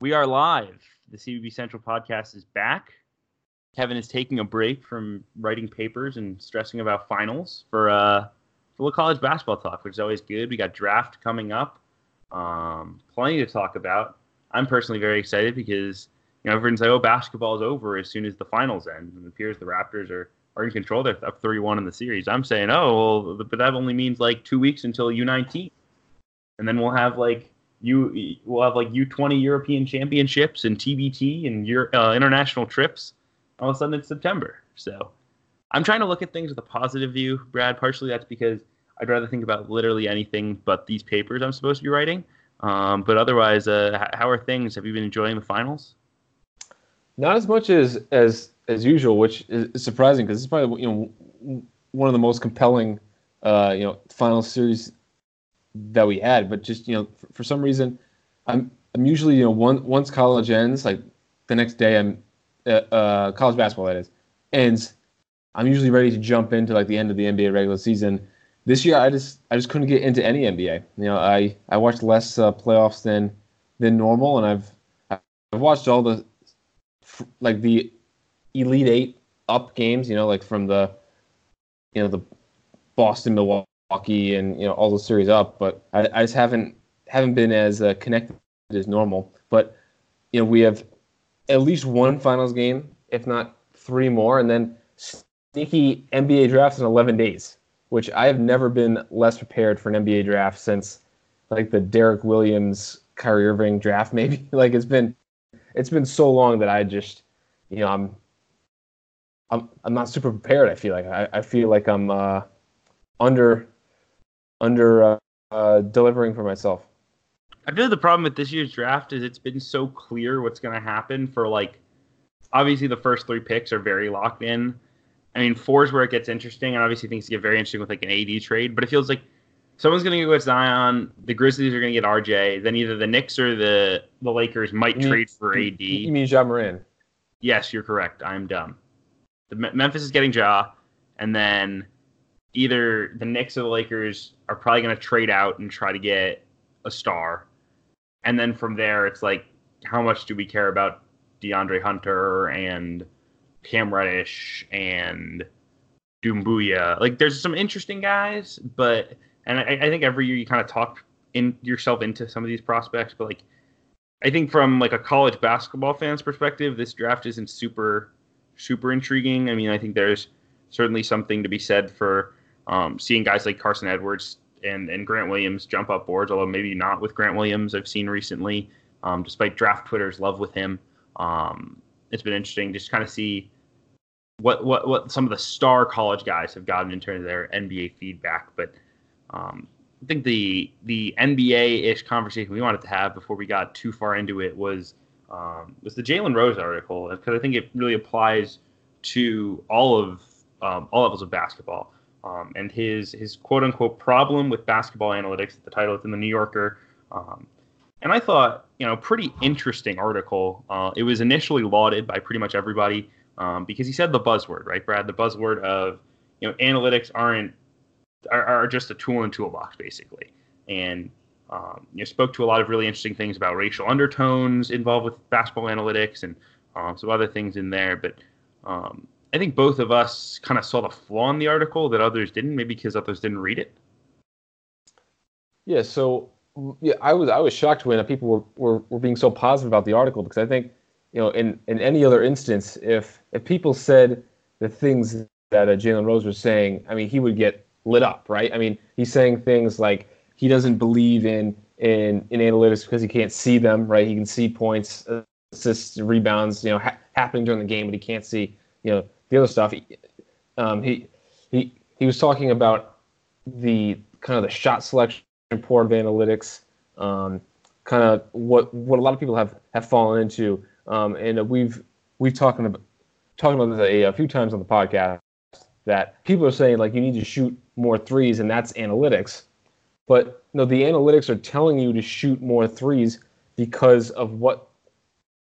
We are live. The CBB Central podcast is back. Kevin is taking a break from writing papers and stressing about finals for a little college basketball talk, which is always good. We got draft coming up. Plenty to talk about. I'm personally very excited because everyone's like, basketball is over as soon as the finals end. And it appears the Raptors are in control. They're up 3-1 in the series. I'm saying, but that only means like 2 weeks until U19. And then we'll have U20 European Championships and TBT and international trips. All of a sudden it's September. So I'm trying to look at things with a positive view, Brad. Partially that's because I'd rather think about literally anything but these papers I'm supposed to be writing. But otherwise, how are things? Have you been enjoying the finals? Not as much as usual, which is surprising because it's probably one of the most compelling final series that we had. But just for some reason, I'm usually once college ends, like the next day I'm college basketball that is, and I'm usually ready to jump into like the end of the NBA regular season. This year I just couldn't get into any NBA. I watched less playoffs than normal, and I've watched all the Elite Eight up games, like from the Boston, Milwaukee, and all those series up. But I just haven't been as connected as normal. But we have at least one finals game, if not three more, and then sneaky NBA drafts in 11 days, which I have never been less prepared for an NBA draft since like the Derek Williams, Kyrie Irving draft. Maybe it's been so long that I just I'm not super prepared. I feel like I'm under delivering for myself. I feel the problem with this year's draft is it's been so clear what's going to happen for obviously the first three picks are very locked in. I mean, 4 is where it gets interesting, and obviously things get very interesting with an AD trade. But it feels like someone's going to go with Zion. The Grizzlies are going to get RJ. Then either the Knicks or the Lakers might trade for AD. You mean Ja Morant? Yes, you're correct. I'm dumb. The Memphis is getting Ja, and then either the Knicks or the Lakers are probably going to trade out and try to get a star. And then from there, it's like, how much do we care about DeAndre Hunter and Cam Reddish and Doumbouya? There's some interesting guys, and I think every year you kind of talk yourself into some of these prospects, but I think from a college basketball fan's perspective, this draft isn't super, super intriguing. I mean, I think there's certainly something to be said for seeing guys like Carson Edwards and Grant Williams jump up boards, although maybe not with Grant Williams I've seen recently, despite draft Twitter's love with him. It's been interesting just kind of see what some of the star college guys have gotten in terms of their NBA feedback. But I think the NBA-ish conversation we wanted to have before we got too far into it was the Jalen Rose article, because I think it really applies to all levels of basketball. And his quote-unquote problem with basketball analytics, the title is in the New Yorker. And I thought, pretty interesting article. It was initially lauded by pretty much everybody because he said the buzzword, right, Brad? The buzzword of, analytics are just a tool in a toolbox, basically. And spoke to a lot of really interesting things about racial undertones involved with basketball analytics and some other things in there. But I think both of us kind of saw the flaw in the article that others didn't, maybe because others didn't read it. Yeah, so I was shocked when people were being so positive about the article, because I think in any other instance, if people said the things that Jalen Rose was saying, I mean, he would get lit up, right? I mean, he's saying things like he doesn't believe in analytics because he can't see them, right? He can see points, assists, rebounds, happening during the game, but he can't see the other stuff. He was talking about the kind of the shot selection part of analytics, kind of what a lot of people have fallen into, and we've talked about this a few times on the podcast, that people are saying you need to shoot more threes, and that's analytics. But no, the analytics are telling you to shoot more threes because of what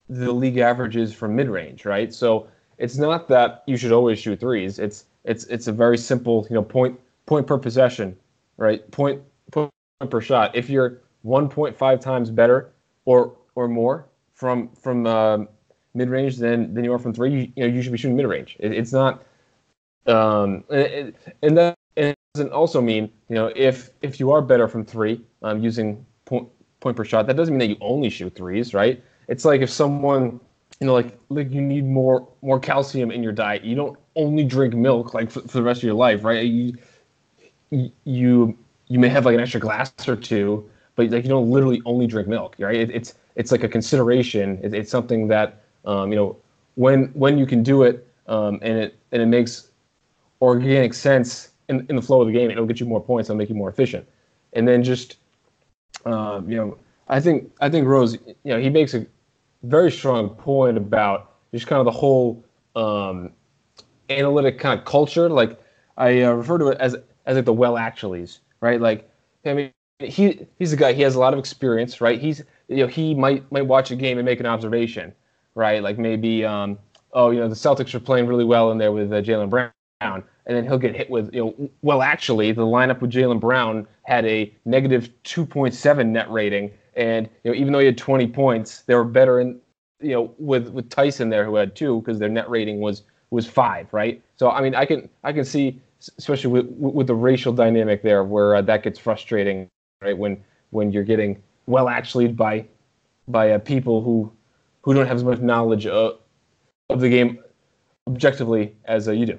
the league average is from mid-range, right? So it's not that you should always shoot threes. It's a very simple, point per possession, right? Point per shot. If you're 1.5 times better or more from mid range than you are from three. You should be shooting mid range. It's not, and that doesn't also mean if you are better from three, using point per shot, that doesn't mean that you only shoot threes, right? It's like if someone, like you need more calcium in your diet, you don't only drink milk like for the rest of your life, right? You may have like an extra glass or two, but like you don't literally only drink milk, right? It's like a consideration. It's something that when you can do it, and it makes organic sense in the flow of the game, it'll get you more points. It'll make you more efficient. And then just I think Rose, he makes a very strong point about just kind of the whole analytic kind of culture. Like I refer to it as like the well actuallys, right? Like, I mean, he's a guy. He has a lot of experience, right? He might watch a game and make an observation, right? Like maybe the Celtics are playing really well in there with Jalen Brown, and then he'll get hit with well, actually, the lineup with Jalen Brown had a negative 2.7 net rating, and even though he had 20 points, they were better in with Tyson there, who had 2, because their net rating was 5, right? So I mean, I can see, especially with the racial dynamic there, where that gets frustrating, right? When you're getting well actually by people who don't have as much knowledge of the game objectively as you do.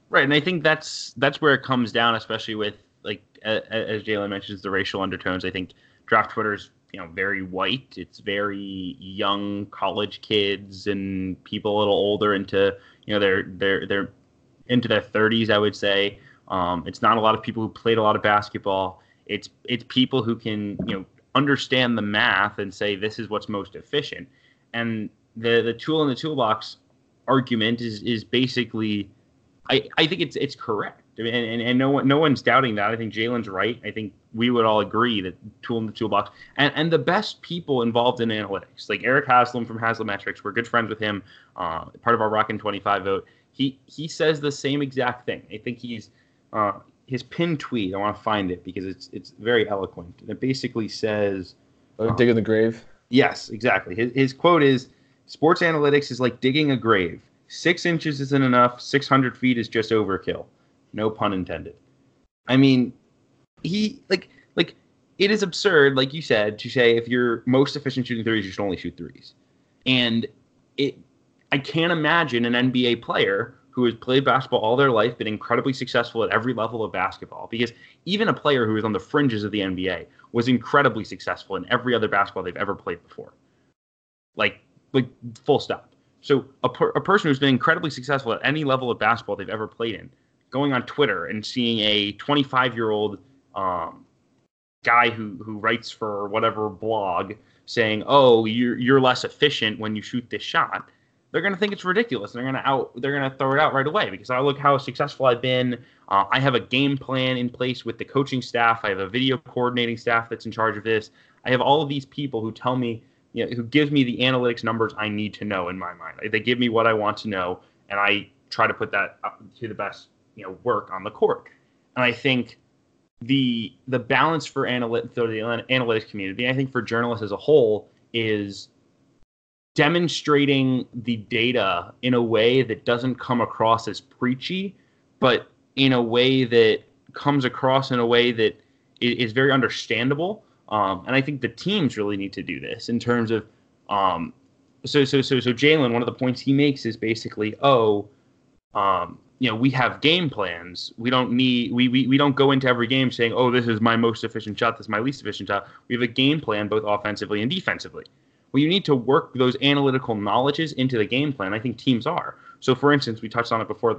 Right, and I think that's where it comes down, especially with, like, as Jalen mentions, the racial undertones. I think draft Twitter is very white. It's very young college kids and people a little older into they're into their 30s, I would say. It's not a lot of people who played a lot of basketball. It's people who can understand the math and say this is what's most efficient. And the tool in the toolbox argument is basically, I think it's correct. I mean, and no one's doubting that. I think Jalen's right. I think we would all agree that tool in the toolbox, and the best people involved in analytics, like Eric Haslam from Haslametrics, we're good friends with him, part of our Rockin' 25 vote. He says the same exact thing. I think his pinned tweet, I want to find it because it's very eloquent. And it basically says, digging the grave. Yes, exactly. His quote is, "Sports analytics is like digging a grave. 6 inches isn't enough. 600 feet is just overkill." No pun intended. I mean, it is absurd, like you said, to say if you're most efficient shooting threes, you should only shoot threes. And I can't imagine an NBA player who has played basketball all their life, been incredibly successful at every level of basketball, because even a player who was on the fringes of the NBA was incredibly successful in every other basketball they've ever played before. Like full stop. So a person who's been incredibly successful at any level of basketball they've ever played in, going on Twitter and seeing a 25-year-old guy who writes for whatever blog saying, "Oh, you're less efficient when you shoot this shot," they're going to think it's ridiculous. They're going to throw it out right away, because I look how successful I've been. I have a game plan in place with the coaching staff. I have a video coordinating staff that's in charge of this. I have all of these people who tell me, who gives me the analytics numbers I need to know in my mind. They give me what I want to know, and I try to put that to the best work on the court. And I think the balance for the analytics community, I think for journalists as a whole, is demonstrating the data in a way that doesn't come across as preachy, but in a way that comes across in a way that is very understandable. And I think the teams really need to do this in terms of so Jalen, one of the points he makes is basically, we have game plans. We don't go into every game saying, "Oh, this is my most efficient shot, this is my least efficient shot." We have a game plan both offensively and defensively. Well, you need to work those analytical knowledges into the game plan. I think teams are. So, for instance, we touched on it before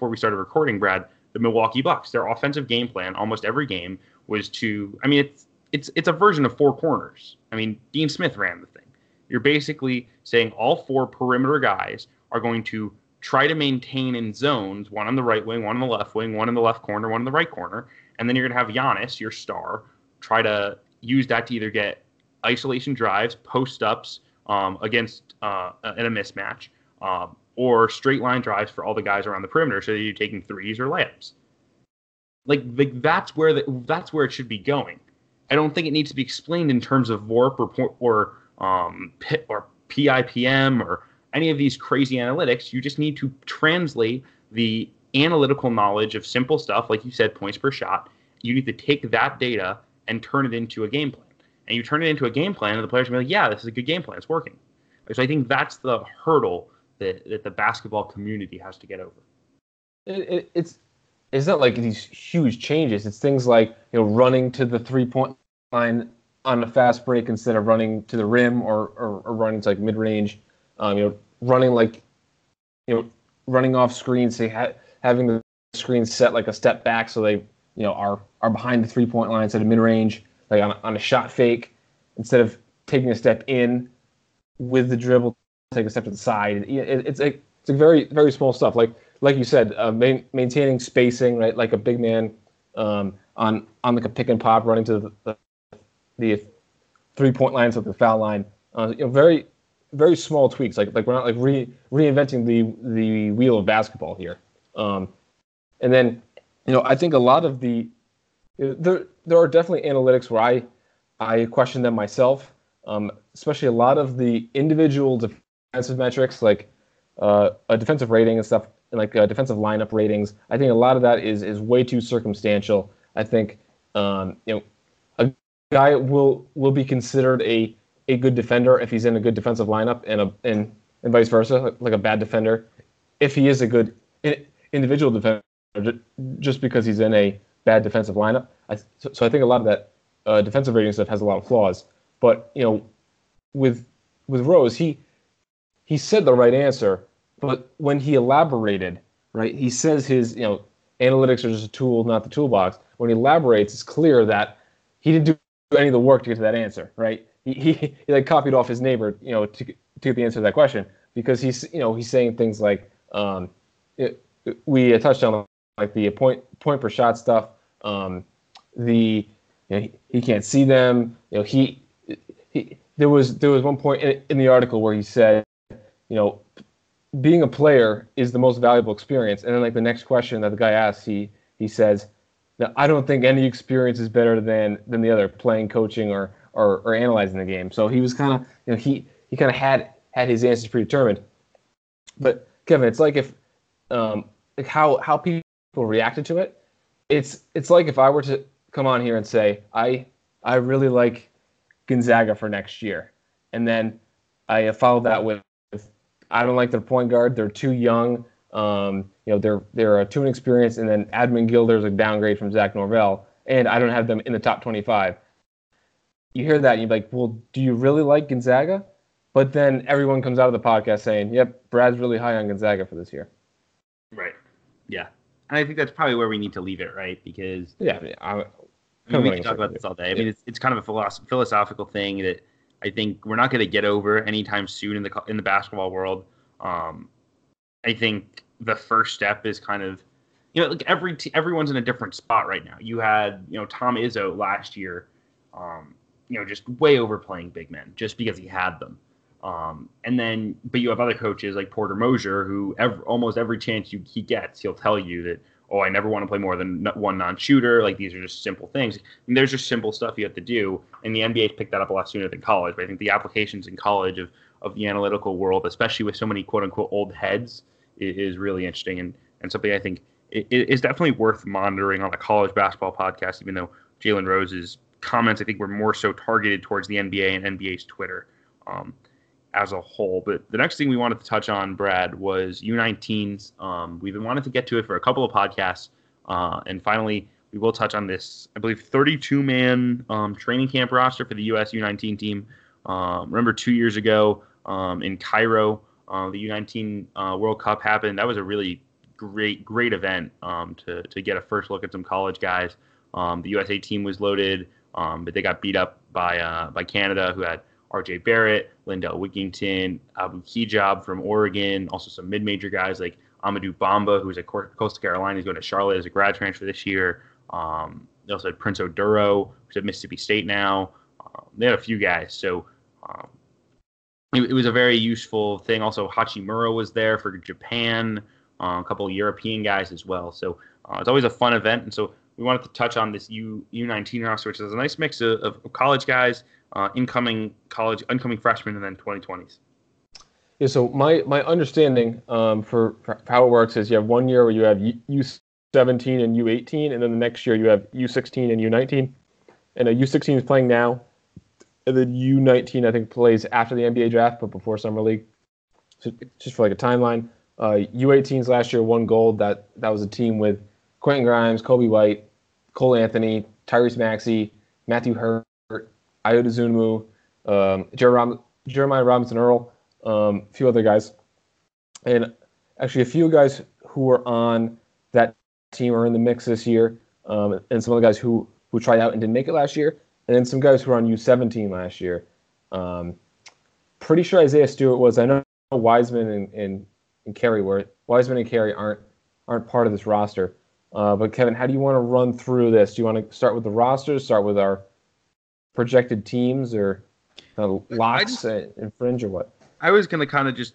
we started recording, Brad. The Milwaukee Bucks, their offensive game plan, almost every game was to. I mean, it's a version of 4 corners. I mean, Dean Smith ran the thing. You're basically saying all 4 perimeter guys are going to try to maintain in zones, one on the right wing, one on the left wing, one in the left corner, one in the right corner, and then you're going to have Giannis, your star, try to use that to either get isolation drives, post-ups against in a mismatch, or straight line drives for all the guys around the perimeter, so that you're taking threes or layups. Like that's where it should be going. I don't think it needs to be explained in terms of warp or PIPM or any of these crazy analytics. You just need to translate the analytical knowledge of simple stuff, like you said, points per shot. You need to take that data and turn it into a game plan. And you turn it into a game plan, and the players will be like, yeah, this is a good game plan. It's working. So I think that's the hurdle that the basketball community has to get over. It's not like these huge changes. It's things like, running to the 3-point line on a fast break instead of running to the rim or running to like mid-range. Running running off screens, having the screen set like a step back so they are behind the 3-point line instead of mid-range, like on a shot fake, instead of taking a step in with the dribble, take a step to the side. It's a very, very small stuff. Like you said, maintaining spacing, right? Like a big man on like a pick and pop, running to the 3-point line, so the foul line. Very, very small tweaks. Like we're not like reinventing the wheel of basketball here. And then I think a lot of there are definitely analytics where I question them myself. Especially a lot of the individual defensive metrics, like a defensive rating and stuff, and like defensive lineup ratings. I think a lot of that is way too circumstantial. I think a guy will be considered a good defender if he's in a good defensive lineup, and vice versa, like a bad defender if he is a good individual defender just because he's in a bad defensive lineup. So I think a lot of that defensive rating stuff has a lot of flaws. But with Rose, he said the right answer, but when he elaborated, right, he says his analytics are just a tool, not the toolbox. When he elaborates, it's clear that he didn't do any of the work to get to that answer, right? He like copied off his neighbor, to get the answer to that question, because he's saying things like we touched on like the point per shot stuff. He can't see them. There was one point in the article where he said, being a player is the most valuable experience. And then like the next question that the guy asks, he says, I don't think any experience is better than the other, playing, coaching, or analyzing the game. So he was kind of, he kind of had his answers predetermined. But Kevin, it's like if like how people reacted to it. It's like if I were to come on here and say I really like Gonzaga for next year, and then I follow that with I don't like their point guard. They're too young. They're too inexperienced, and then Admin Gilder's a downgrade from Zach Norvell, and I don't have them in the top 25. You hear that, and you're like, well, do you really like Gonzaga? But then everyone comes out of the podcast saying, yep, Brad's really high on Gonzaga for this year. Right. Yeah. And I think that's probably where we need to leave it, right? Because we can talk about this all day. I mean, it's kind of a philosophical thing that I think we're not going to get over anytime soon in the basketball world. I think the first step is kind of, like everyone's in a different spot right now. You had, Tom Izzo last year, just way overplaying big men just because he had them. But you have other coaches like Porter Moser who almost every chance he gets, he'll tell you that, I never want to play more than one non-shooter. Like, these are just simple things. And there's just simple stuff you have to do. And the NBA's picked that up a lot sooner than college. But I think the applications in college of the analytical world, especially with so many quote-unquote old heads, is really interesting and something I think is definitely worth monitoring on a college basketball podcast, even though Jalen Rose's comments, I think, were more so targeted towards the NBA and NBA's Twitter as a whole. But the next thing we wanted to touch on, Brad, was U19s. We've been wanting to get to it for a couple of podcasts, and finally we will touch on this, I believe, 32-man training camp roster for the U.S. U19 team. Remember 2 years ago in Cairo, the U19 World Cup happened. That was a really great event to get a first look at some college guys. The USA team was loaded, but they got beat up by Canada, who had R.J. Barrett, Lindell Wigington, Abu Hijab from Oregon, also some mid-major guys like Amadou Bamba, who's at Coastal Carolina. He's going to Charlotte as a grad transfer this year. They also had Prince Oduro, who's at Mississippi State now. They had a few guys. So it was a very useful thing. Also, Hachimura was there for Japan, a couple of European guys as well. So it's always a fun event. And so we wanted to touch on this U19 roster, which is a nice mix of college guys, incoming freshmen, and then 2020s. Yeah, so my understanding for how it works is you have 1 year where you have U17 and U18, and then the next year you have U16 and U19. And U16 is playing now, and then U19 I think plays after the NBA draft, but before summer league. So just for like a timeline, U18's last year won gold. That was a team with Quentin Grimes, Kobe White, Cole Anthony, Tyrese Maxey, Matthew Hurt, Ayo Dosunmu, Jeremiah Robinson Earl, a few other guys, and actually a few guys who were on that team are in the mix this year, and some other guys who tried out and didn't make it last year, and then some guys who were on U17 last year. Pretty sure Isaiah Stewart was. I know Wiseman and Carey were. Wiseman and Carey aren't part of this roster. But Kevin, how do you want to run through this? Do you want to start with the rosters, start with our projected teams, or locks and fringe, or what? I was going to kind of just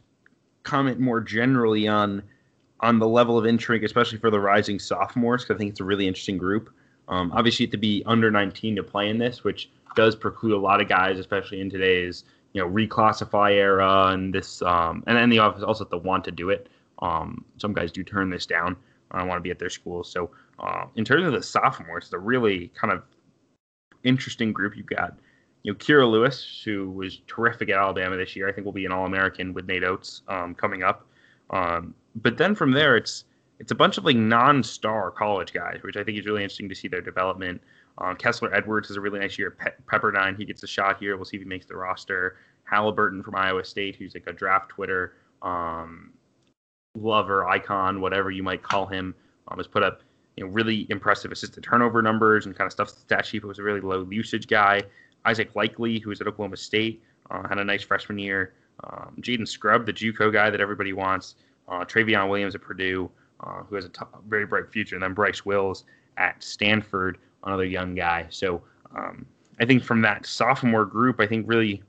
comment more generally on the level of intrigue, especially for the rising sophomores, because I think it's a really interesting group. Obviously, you have to be under 19 to play in this, which does preclude a lot of guys, especially in today's reclassify era and this, and then the office also have to want to do it. Some guys do turn this down. I want to be at their school. So in terms of the sophomores, it's a really kind of interesting group. You've got Kira Lewis, who was terrific at Alabama this year. I think will be an All-American with Nate Oates coming up. But then from there, it's a bunch of like non-star college guys, which I think is really interesting to see their development. Kessler Edwards has a really nice year. Pepperdine, he gets a shot here. We'll see if he makes the roster. Halliburton from Iowa State, who's like a draft Twitter lover, icon, whatever you might call him, has put up really impressive assisted turnover numbers and kind of stuff. Stat sheet, was a really low usage guy. Isaac Likely, who was at Oklahoma State, had a nice freshman year. Jaden Scrubb, the JUCO guy that everybody wants. Travion Williams at Purdue, who has a very bright future. And then Bryce Wills at Stanford, another young guy. So I think from that sophomore group, I think really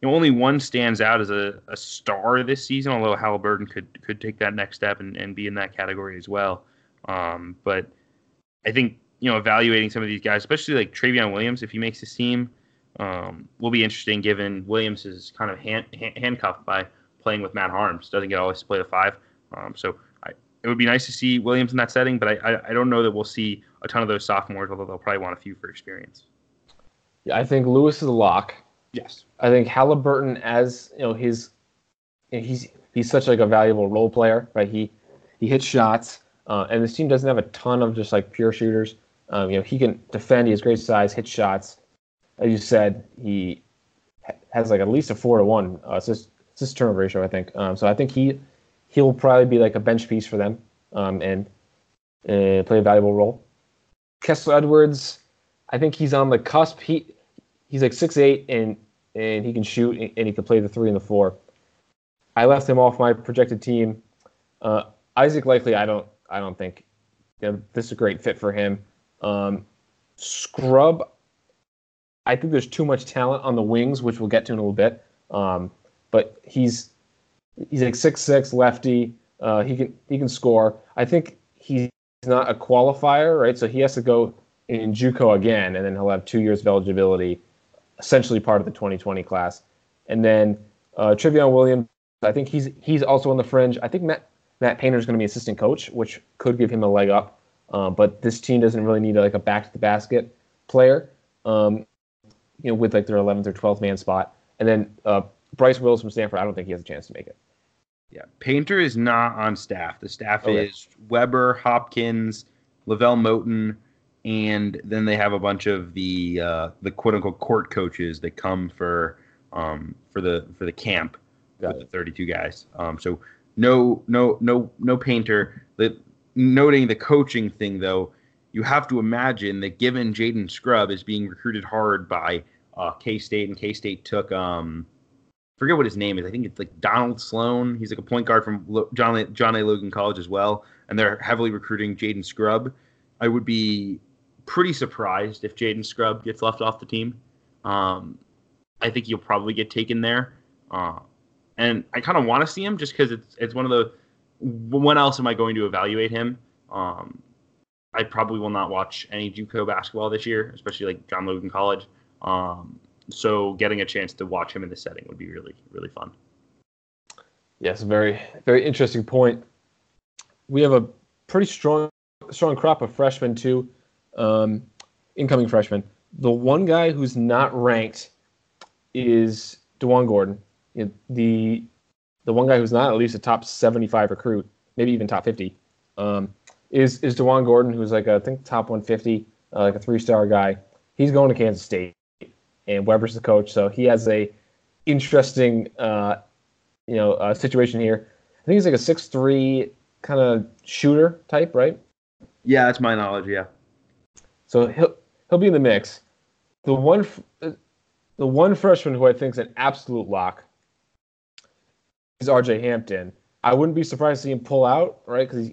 only one stands out as a star this season, although Halliburton could take that next step and be in that category as well. But I think evaluating some of these guys, especially like Travion Williams, if he makes his team, will be interesting given Williams is kind of handcuffed by playing with Matt Harms. Doesn't get always to play the 5. So it would be nice to see Williams in that setting, but I don't know that we'll see a ton of those sophomores, although they'll probably want a few for experience. Yeah, I think Lewis is a lock. Yes. I think Halliburton, as he's such like a valuable role player, right? He hits shots, and this team doesn't have a ton of just like pure shooters. He can defend. He has great size, hits shots. As you said, he has like at least a 4-to-1 assist turnover ratio, I think. So I think he'll probably be like a bench piece for them, and play a valuable role. Kessler Edwards, I think he's on the cusp. He's like 6'8", and he can shoot, and he can play the 3 and the 4. I left him off my projected team. Isaac Likely, I don't think this is a great fit for him. Scrubb, I think there's too much talent on the wings, which we'll get to in a little bit. But he's like 6'6", lefty. He can score. I think he's not a qualifier, right? So he has to go in JUCO again, and then he'll have 2 years of eligibility, essentially part of the 2020 class. And then Travion Williams, I think he's also on the fringe. I think Matt Painter is going to be assistant coach, which could give him a leg up. But this team doesn't really need like a back to the basket player, with like their 11th or 12th man spot. And then Bryce Wills from Stanford, I don't think he has a chance to make it. Yeah, Painter is not on staff. The staff is Weber, Hopkins, Lavelle Moten, and then they have a bunch of the quote unquote court coaches that come for the camp with the 32 guys. So no Painter. Noting the coaching thing though, you have to imagine that given Jaden Scrubb is being recruited hard by K-State, and K-State took forget what his name is. I think it's like Donald Sloan. He's like a point guard from John A. Logan College as well, and they're heavily recruiting Jaden Scrubb. I would be pretty surprised if Jaden Scrubb gets left off the team. I think he'll probably get taken there, and I kind of want to see him just because it's one of the. When else am I going to evaluate him? I probably will not watch any JUCO basketball this year, especially like John Logan College. So getting a chance to watch him in this setting would be really, really fun. Yes, very, very interesting point. We have a pretty strong crop of freshmen too, incoming freshmen. The one guy who's not ranked is DeJuan Gordon. The one guy who's not at least a top 75 recruit, maybe even top 50, is DeJuan Gordon, who's like I think top 150, like a 3-star guy. He's going to Kansas State, and Weber's the coach, so he has a interesting situation here. I think he's like a 6'3" kind of shooter type, right? Yeah, that's my knowledge. Yeah. So he'll be in the mix. The one freshman who I think is an absolute lock is R.J. Hampton. I wouldn't be surprised to see him pull out, right? Because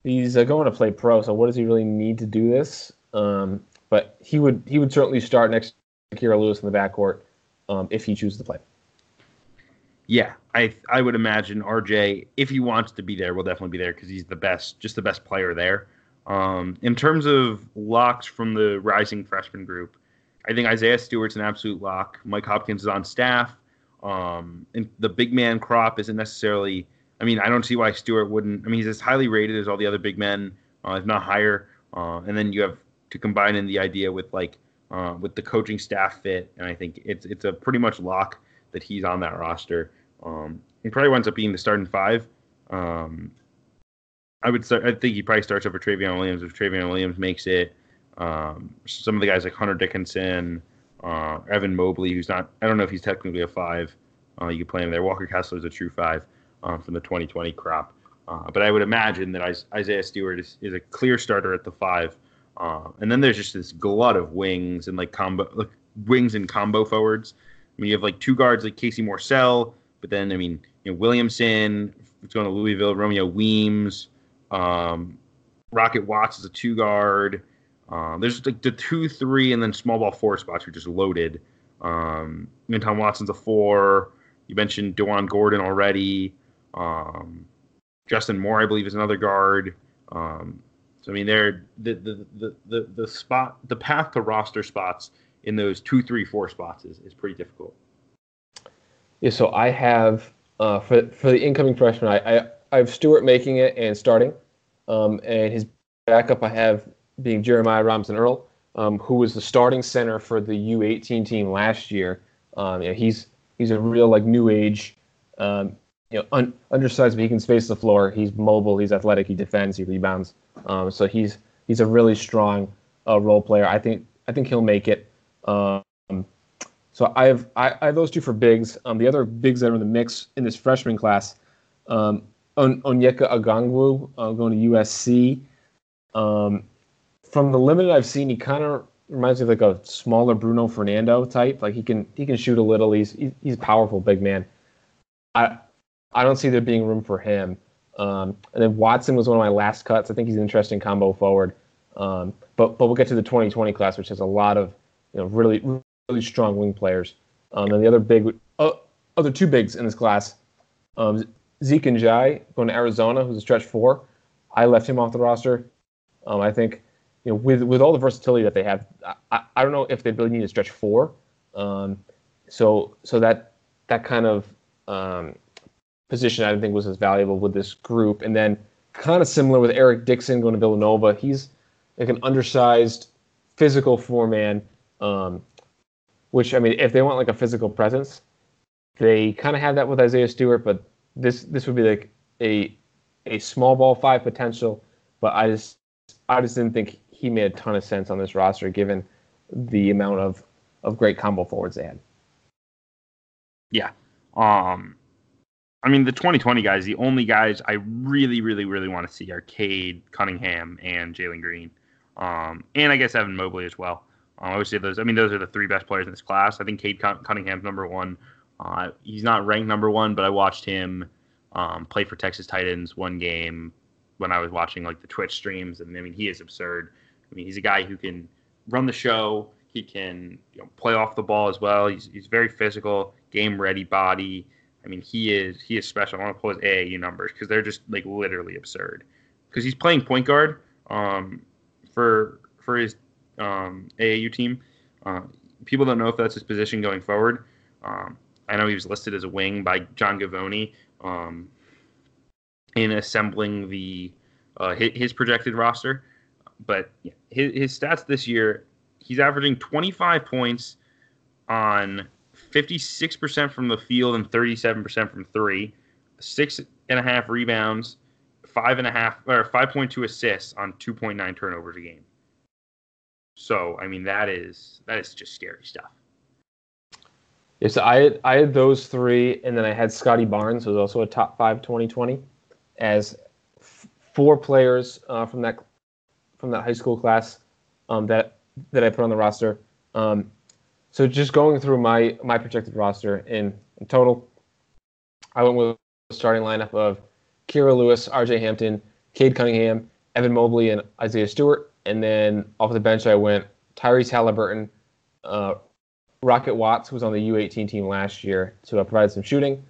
he's going to play pro. So what does he really need to do this? But he would certainly start next to Kira Lewis in the backcourt if he chooses to play. Yeah, I would imagine RJ, if he wants to be there, will definitely be there because he's the best player there. In terms of locks from the rising freshman group, I think Isaiah Stewart's an absolute lock. Mike Hopkins is on staff. And the big man crop isn't necessarily. I mean, I don't see why Stewart wouldn't. I mean, he's as highly rated as all the other big men, if not higher. And then you have to combine in the idea with with the coaching staff fit, and I think it's a pretty much lock that he's on that roster. He probably winds up being the starting five. I think he probably starts over Travion Williams if Travion Williams makes it. Some of the guys like Hunter Dickinson, Evan Mobley, who's not. I don't know if he's technically a 5. You could play him there. Walker Kessler is a true 5 from the 2020 crop. But I would imagine that Isaiah Stewart is a clear starter at the 5. And then there's just this glut of wings and wings and combo forwards. I mean, you have like 2 guards like Casey Morsell, but then Williamson, it's going to Louisville, Romeo Weems, Rocket Watts is a 2 guard. There's like the 2, 3, and then small ball 4 spots are just loaded. Tom Watson's a 4. You mentioned DeJuan Gordon already. Justin Moore, I believe, is another guard. So I mean, they're the path to roster spots in those 2, 3, 4 spots is pretty difficult. Yeah, so I have for the incoming freshman, I have Stewart making it and starting, and his backup I have being Jeremiah Robinson Earl, who was the starting center for the U18 team last year. He's a real like new age, undersized, but he can space the floor. He's mobile. He's athletic. He defends. He rebounds. So he's a really strong role player. I think he'll make it. So I have those 2 for bigs. The other bigs that are in the mix in this freshman class, Onyeka Okongwu going to USC. From the limited I've seen, he kind of reminds me of like a smaller Bruno Fernando type. Like he can shoot a little. He's a powerful big man. I don't see there being room for him. And then Watson was one of my last cuts. I think he's an interesting combo forward. But we'll get to the 2020 class, which has a lot of really strong wing players. And the other 2 bigs in this class, Zeke and Jai going to Arizona, who's a stretch 4. I left him off the roster. I think with all the versatility that they have, I don't know if they really need a stretch 4. So that kind of position I didn't think was as valuable with this group. And then kind of similar with Eric Dixon going to Villanova. He's like an undersized physical 4-man, which, I mean, if they want like a physical presence, they kind of have that with Isaiah Stewart, but this would be like a small ball 5 potential, but I just didn't think he made a ton of sense on this roster given the amount of great combo forwards they had. Yeah. I mean, the 2020 guys, the only guys I really, really, really want to see are Cade Cunningham and Jalen Green. And I guess Evan Mobley as well. I would say those. I mean, those are the 3 best players in this class. I think Cade Cunningham's number 1. He's not ranked number 1, but I watched him play for Texas Titans one game when I was watching like the Twitch streams, and I mean, he is absurd. I mean, he's a guy who can run the show. He can play off the ball as well. He's very physical, game ready body. I mean, he is special. I want to pull his AAU numbers because they're just like literally absurd. Because he's playing point guard for his AAU team. People don't know if that's his position going forward. I know he was listed as a wing by John Gavoni um, in assembling the his projected roster. But yeah, his stats this year, he's averaging 25 points on 56% from the field and 37% from three, 6.5 rebounds, 5.2 assists on 2.9 turnovers a game. So I mean that is just scary stuff. Yeah, so I had those three, and then I had Scotty Barnes, who was also a top 5 2020, as four players from that high school class that I put on the roster. So just going through my projected roster in total, I went with a starting lineup of Kira Lewis, R.J. Hampton, Cade Cunningham, Evan Mobley, and Isaiah Stewart. And then off the bench, I went Tyrese Halliburton, Rocket Watts, who was on the U18 team last year, to provide some shooting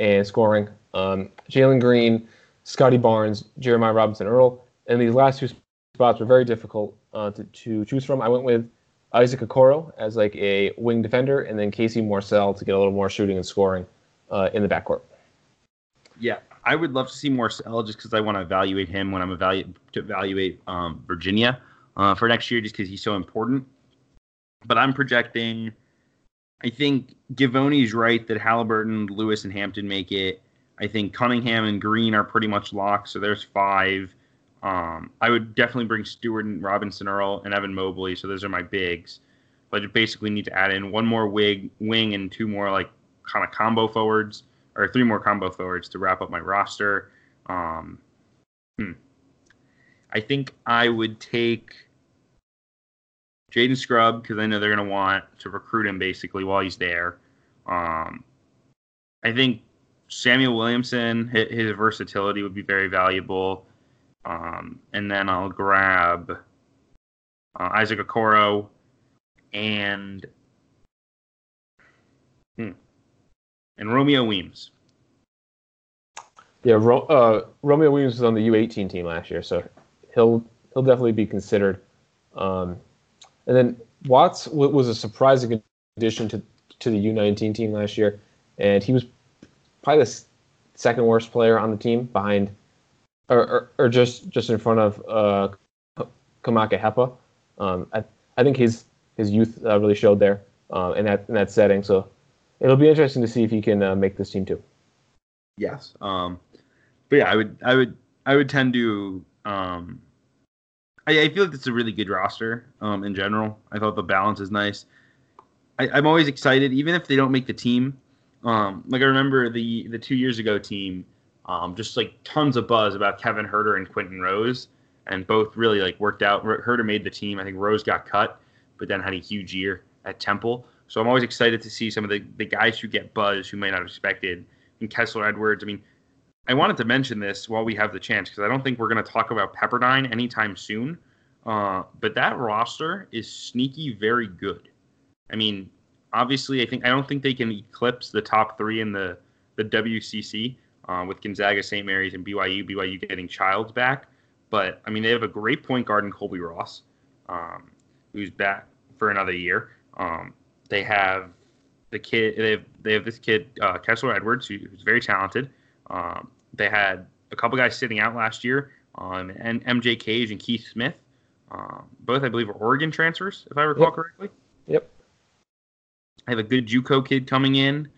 and scoring. Jalen Green, Scotty Barnes, Jeremiah Robinson-Earl. And these last two spots were very difficult to choose from. I went with Isaac Okoro as like a wing defender, and then Casey Morsell to get a little more shooting and scoring in the backcourt. Yeah, I would love to see Morsell just because I want to evaluate him when I'm evaluate Virginia for next year, just because he's so important. But I'm projecting. I think Givoni's right that Halliburton, Lewis, and Hampton make it. I think Cunningham and Green are pretty much locked, so there's 5. I would definitely bring Stewart and Robinson-Earl and Evan Mobley, so those are my bigs. But I basically need to add in one more wing and 2 more like kind of combo forwards, or 3 more combo forwards to wrap up my roster. I think I would take Jaden Scrub because I know they're going to want to recruit him basically while he's there. I think Samuel Williamson, his versatility would be very valuable. And then I'll grab Isaac Okoro and Romeo Weems. Yeah, Romeo Williams was on the U18 team last year, so he'll definitely be considered. And then Watts was a surprising addition to the U19 team last year, and he was probably the second worst player on the team behind, or just in front of Kamaka Hepa. I think his youth really showed there in that setting. So it'll be interesting to see if he can make this team too. Yes. But yeah, I would tend to. I feel like it's a really good roster in general. I thought the balance is nice. I'm always excited, even if they don't make the team. Like I remember the 2 years ago team, just like tons of buzz about Kevin Huerter and Quentin Rose, and both really like worked out. Huerter made the team. I think Rose got cut, but then had a huge year at Temple. So I'm always excited to see some of the guys who get buzz who might not have expected. And Kessler Edwards. I mean, I wanted to mention this while we have the chance because I don't think we're going to talk about Pepperdine anytime soon. But that roster is sneaky very good. I mean, obviously, I don't think they can eclipse the top 3 in the WCC with Gonzaga, St. Mary's, and BYU. BYU getting Childs back, but I mean they have a great point guard in Colby Ross, who's back for another year. They have the kid. They have this kid Kessler Edwards, who's very talented. They had a couple guys sitting out last year, and MJ Cage and Keith Smith. Both, I believe, are Oregon transfers, if I recall correctly. Yep. I have a good JUCO kid coming in.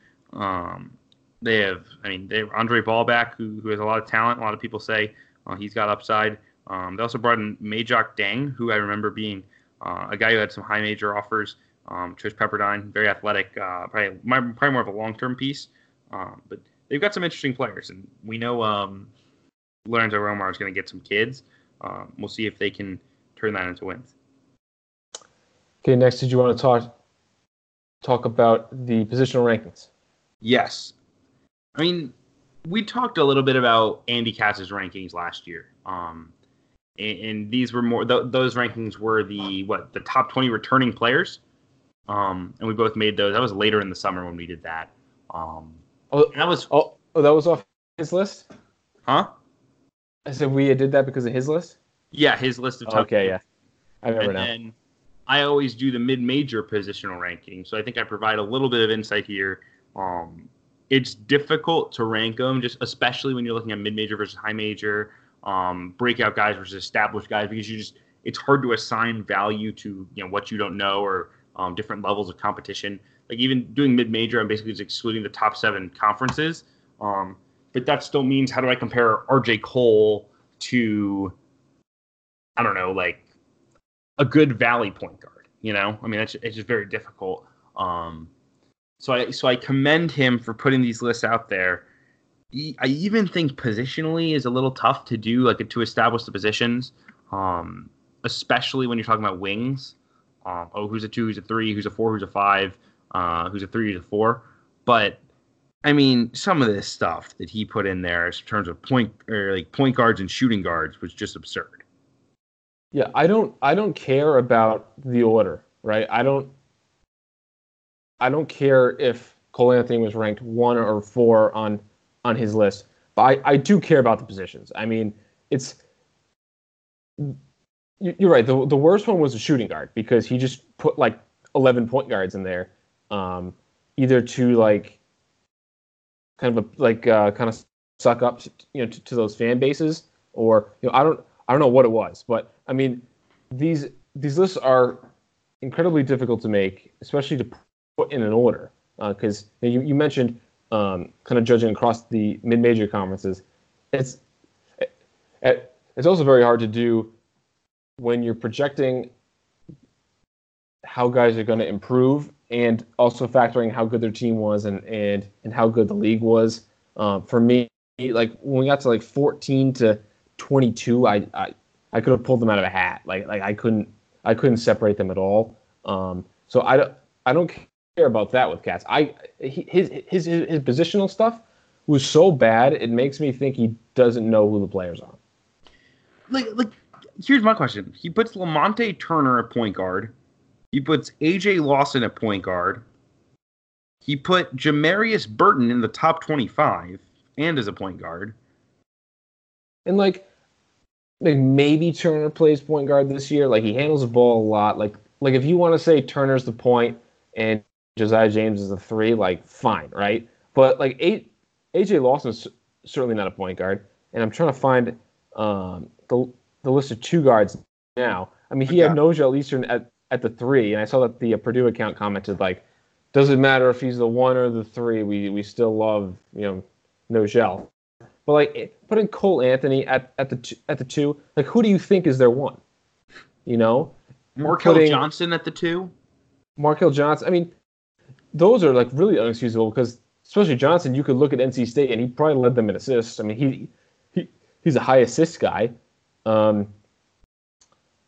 They have Andre Ballback, who has a lot of talent. A lot of people say he's got upside. They also brought in Majok Deng, who I remember being a guy who had some high major offers. Chose Pepperdine, very athletic, probably more of a long-term piece. But they've got some interesting players, and we know Lorenzo Romar is going to get some kids. We'll see if they can turn that into wins. Okay, next, did you want to talk about the positional rankings? Yes. I mean, we talked a little bit about Andy Katz's rankings last year. And these were more those rankings were the top 20 returning players. And we both made those. That was later in the summer when we did that. That was off his list? Huh? I said we did that because of his list? Yeah, his list of top. Okay, yeah. I remember now. And I always do the mid-major positional ranking, so I think I provide a little bit of insight here. it's difficult to rank them, just especially when you're looking at mid-major versus high major, breakout guys versus established guys, because it's hard to assign value to what you don't know, or different levels of competition. Like even doing mid-major, I'm basically just excluding the top 7 conferences. But that still means, how do I compare RJ Cole to, I don't know, like a good Valley point guard? I mean, it's just very difficult. So I commend him for putting these lists out there. I even think positionally is a little tough to do, like to establish the positions, especially when you're talking about wings. Who's a 2, who's a 3, who's a 4, who's a 5, who's a 3, who's a 4. But I mean, some of this stuff that he put in there in terms of point guards and shooting guards was just absurd. Yeah, I don't care about the order, right? I don't care if Cole Anthony was ranked 1 or 4 on his list, but I do care about the positions. I mean, you're right. The worst one was a shooting guard, because he just put like 11 point guards in there, either to like kind of suck up to those fan bases, or I don't know what it was, but I mean these lists are incredibly difficult to make, especially to put in an order, because you mentioned kind of judging across the mid-major conferences. It's also very hard to do when you're projecting how guys are going to improve, and also factoring how good their team was and how good the league was. For me, like when we got to like 14 to 22, I could have pulled them out of a hat. Like I couldn't separate them at all. So I don't care about that with Katz. His positional stuff was so bad, it makes me think he doesn't know who the players are. Like here's my question. He puts Lamonte Turner at point guard. He puts A.J. Lawson at point guard. He put Jamarius Burton in the top 25 and as a point guard. And like maybe Turner plays point guard this year. Like he handles the ball a lot. Like if you want to say Turner's the point and Josiah James is the 3, like fine, right? But like A.J. Lawson's certainly not a point guard. And I'm trying to find the list of 2 guards now. I mean, he had Nojel Eastern at the 3, and I saw that the Purdue account commented like, doesn't matter if he's the 1 or the 3, we still love Nojel. But like putting Cole Anthony at the 2, like who do you think is their 1? Markel Johnson at the 2. Markel Johnson. I mean, those are like really unexcusable, because especially Johnson, you could look at NC State and he probably led them in assists. I mean, he's a high assist guy.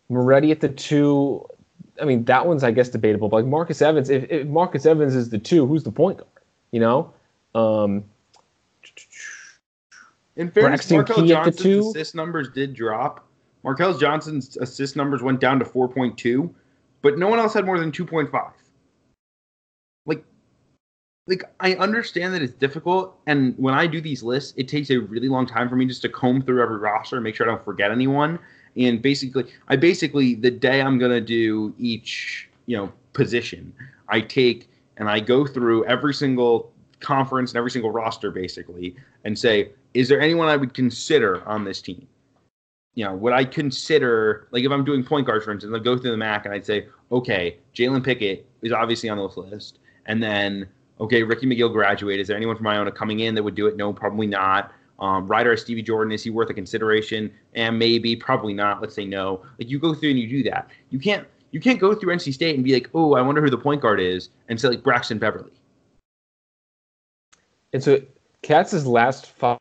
Moretti at the 2. I mean, that one's, I guess, debatable. But like Marcus Evans, if Marcus Evans is the 2, who's the point guard? In fairness, Markel Johnson's assist numbers did drop. Markel Johnson's assist numbers went down to 4.2, but no one else had more than 2.5. Like I understand that it's difficult, and when I do these lists, it takes a really long time for me just to comb through every roster and make sure I don't forget anyone. And basically, the day I'm gonna do each, position, I take and I go through every single conference and every single roster basically, and say, is there anyone I would consider on this team? Would I consider, like if I'm doing point guard, for instance, I'd go through the MAC and I'd say, okay, Jalen Pickett is obviously on this list, and then okay, Ricky McGill graduated. Is there anyone from Iona coming in that would do it? No, probably not. Ryder Stevie Jordan, is he worth a consideration? And maybe, probably not. Let's say no. Like you go through and you do that. You can't go through NC State and be like, oh, I wonder who the point guard is, and say like Braxton Beverly. And so Katz's last 5,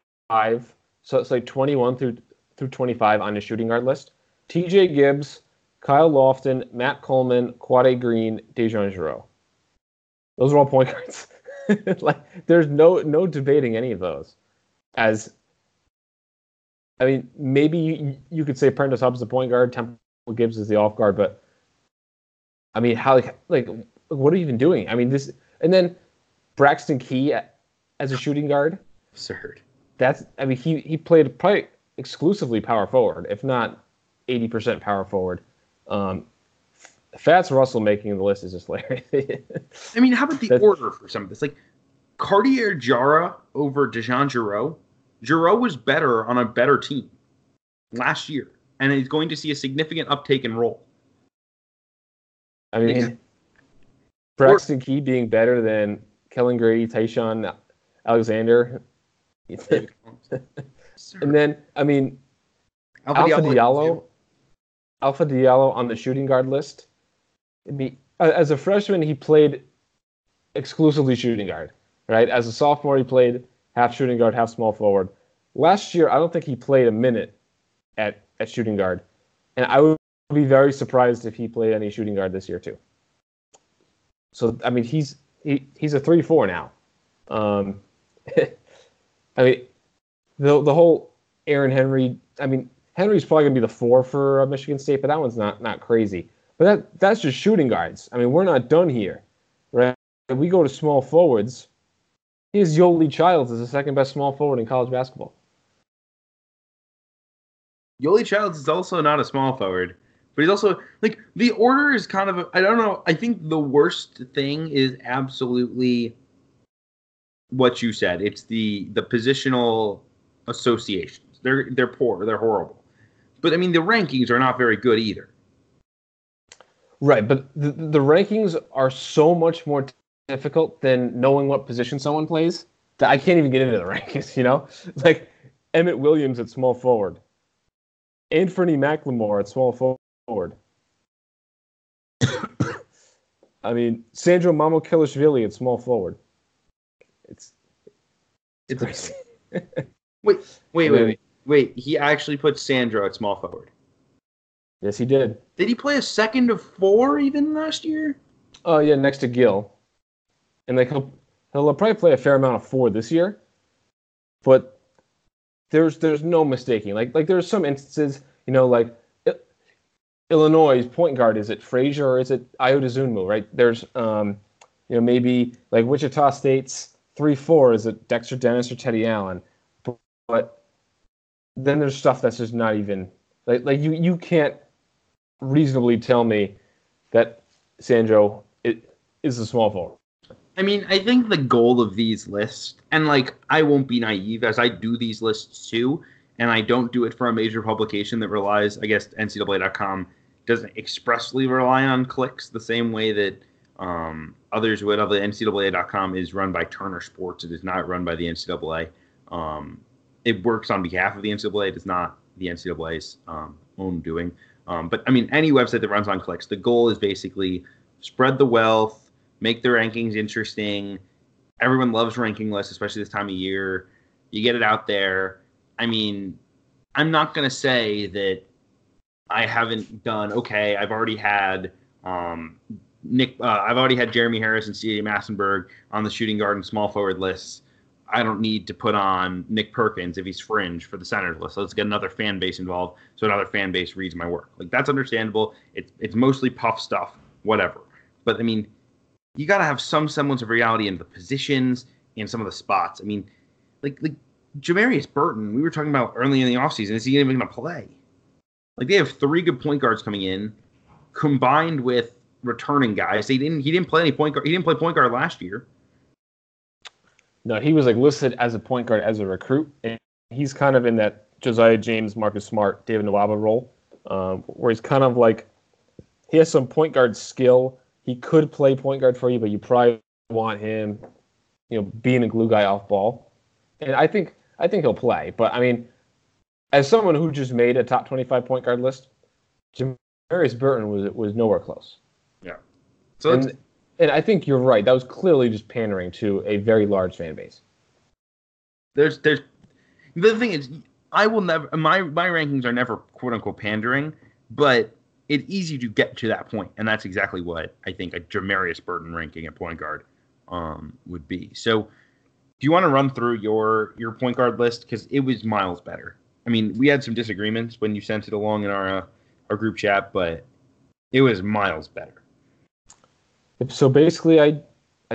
so it's like 21 through 25 on the shooting guard list. T.J. Gibbs, Kyle Lofton, Matt Coleman, Quade Green, Dejon Giroux. Those are all point guards. Like there's no debating any of those. Maybe you could say Prentice Hubb's the point guard, Temple Gibbs is the off guard, but I mean, how what are you even doing? I mean, this, and then Braxton Key as a shooting guard. Absurd. He played probably exclusively power forward, if not 80% power forward. Fats Russell making the list is just hilarious. I mean, how about the order for some of this? Like, Cartier Jara over Dejan Giroux. Giroux was better on a better team last year, and he's going to see a significant uptake in role. I mean, Braxton Key being better than Kellen Grady, Tyshawn Alexander. And then, I mean, Alpha Diallo on the shooting guard list. I mean, as a freshman, he played exclusively shooting guard, right? As a sophomore, he played half shooting guard, half small forward. Last year, I don't think he played a minute at shooting guard. And I would be very surprised if he played any shooting guard this year, too. So, I mean, he's a 3-4 now. I mean, the whole Aaron Henry, I mean, Henry's probably going to be the 4 for Michigan State, but that one's not crazy. But that's just shooting guards. I mean, we're not done here, right? If we go to small forwards, here's Yoli Childs as the second best small forward in college basketball. Yoli Childs is also not a small forward, but he's also, like, the order is kind of, I don't know, I think the worst thing is absolutely what you said. It's the positional associations. They're poor. They're horrible. But, I mean, the rankings are not very good either. Right, but the rankings are so much more difficult than knowing what position someone plays that I can't even get into the rankings, you know? Like, Emmett Williams at small forward. Anthony McLemore at small forward. I mean, Sandro Mamokilishvili at small forward. It's crazy. Wait. He actually put Sandro at small forward. Yes, he did. Did he play a second of 4 even last year? Oh, yeah, next to Gill. And like he'll probably play a fair amount of 4 this year. But there's no mistaking. Like there's some instances, you know, like Illinois' point guard, is it Frazier or is it Ayo Dosunmu, right? There's maybe like Wichita State's 3-4, is it Dexter Dennis or Teddy Allen? But then there's stuff that's just not even like you can't reasonably tell me that Sandro is a small forward. I mean, I think the goal of these lists, and like I won't be naive as I do these lists too, and I don't do it for a major publication that relies, I guess NCAA.com doesn't expressly rely on clicks the same way that others would. Although NCAA.com is run by Turner Sports, it is not run by the NCAA. It works on behalf of the NCAA. It is not the NCAA's own doing. But I mean, any website that runs on clicks, the goal is basically spread the wealth, make the rankings interesting. Everyone loves ranking lists, especially this time of year. You get it out there. I mean, I'm not going to say that I haven't done, okay, I've already had I've already had Jeremy Harris and C.J. Massenberg on the shooting guard and small forward lists. I don't need to put on Nick Perkins if he's fringe for the centers list. So let's get another fan base involved so another fan base reads my work. Like, that's understandable. It's mostly puff stuff, whatever. But, I mean, you got to have some semblance of reality in the positions and some of the spots. I mean, like Jamarius Burton, we were talking about early in the offseason. Is he even going to play? Like, they have 3 good point guards coming in, combined with returning guys. He didn't play any point guard. He didn't play point guard last year. No, he was like listed as a point guard as a recruit, and he's kind of in that Josiah James, Marcus Smart, David Nwaba role, where he's kind of like he has some point guard skill. He could play point guard for you, but you probably want him, being a glue guy off ball. And I think he'll play. But I mean, as someone who just made a top 25 point guard list, Jamarius Burton was nowhere close. Yeah. So and I think you're right. That was clearly just pandering to a very large fan base. There's the thing is, I will never, my rankings are never quote unquote pandering, but it's easy to get to that point, and that's exactly what I think a Jamarius Burton ranking at point guard would be. So, do you want to run through your point guard list, because it was miles better? I mean, we had some disagreements when you sent it along in our group chat, but it was miles better. So basically, I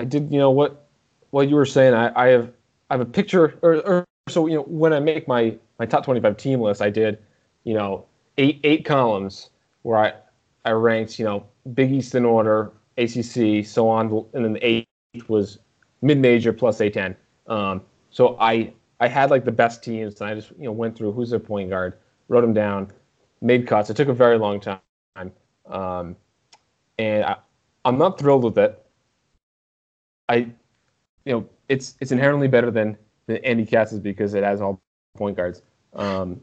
did what you were saying. I have a picture, or so when I make my top 25 team list, I did eight columns where I ranked Big East in order, ACC, so on, and then the 8th was mid-major plus A10. So I had like the best teams, and I just went through who's their point guard, wrote them down, made cuts. It took a very long time, and I'm not thrilled with it. It's inherently better than Andy Katz's because it has all point guards. And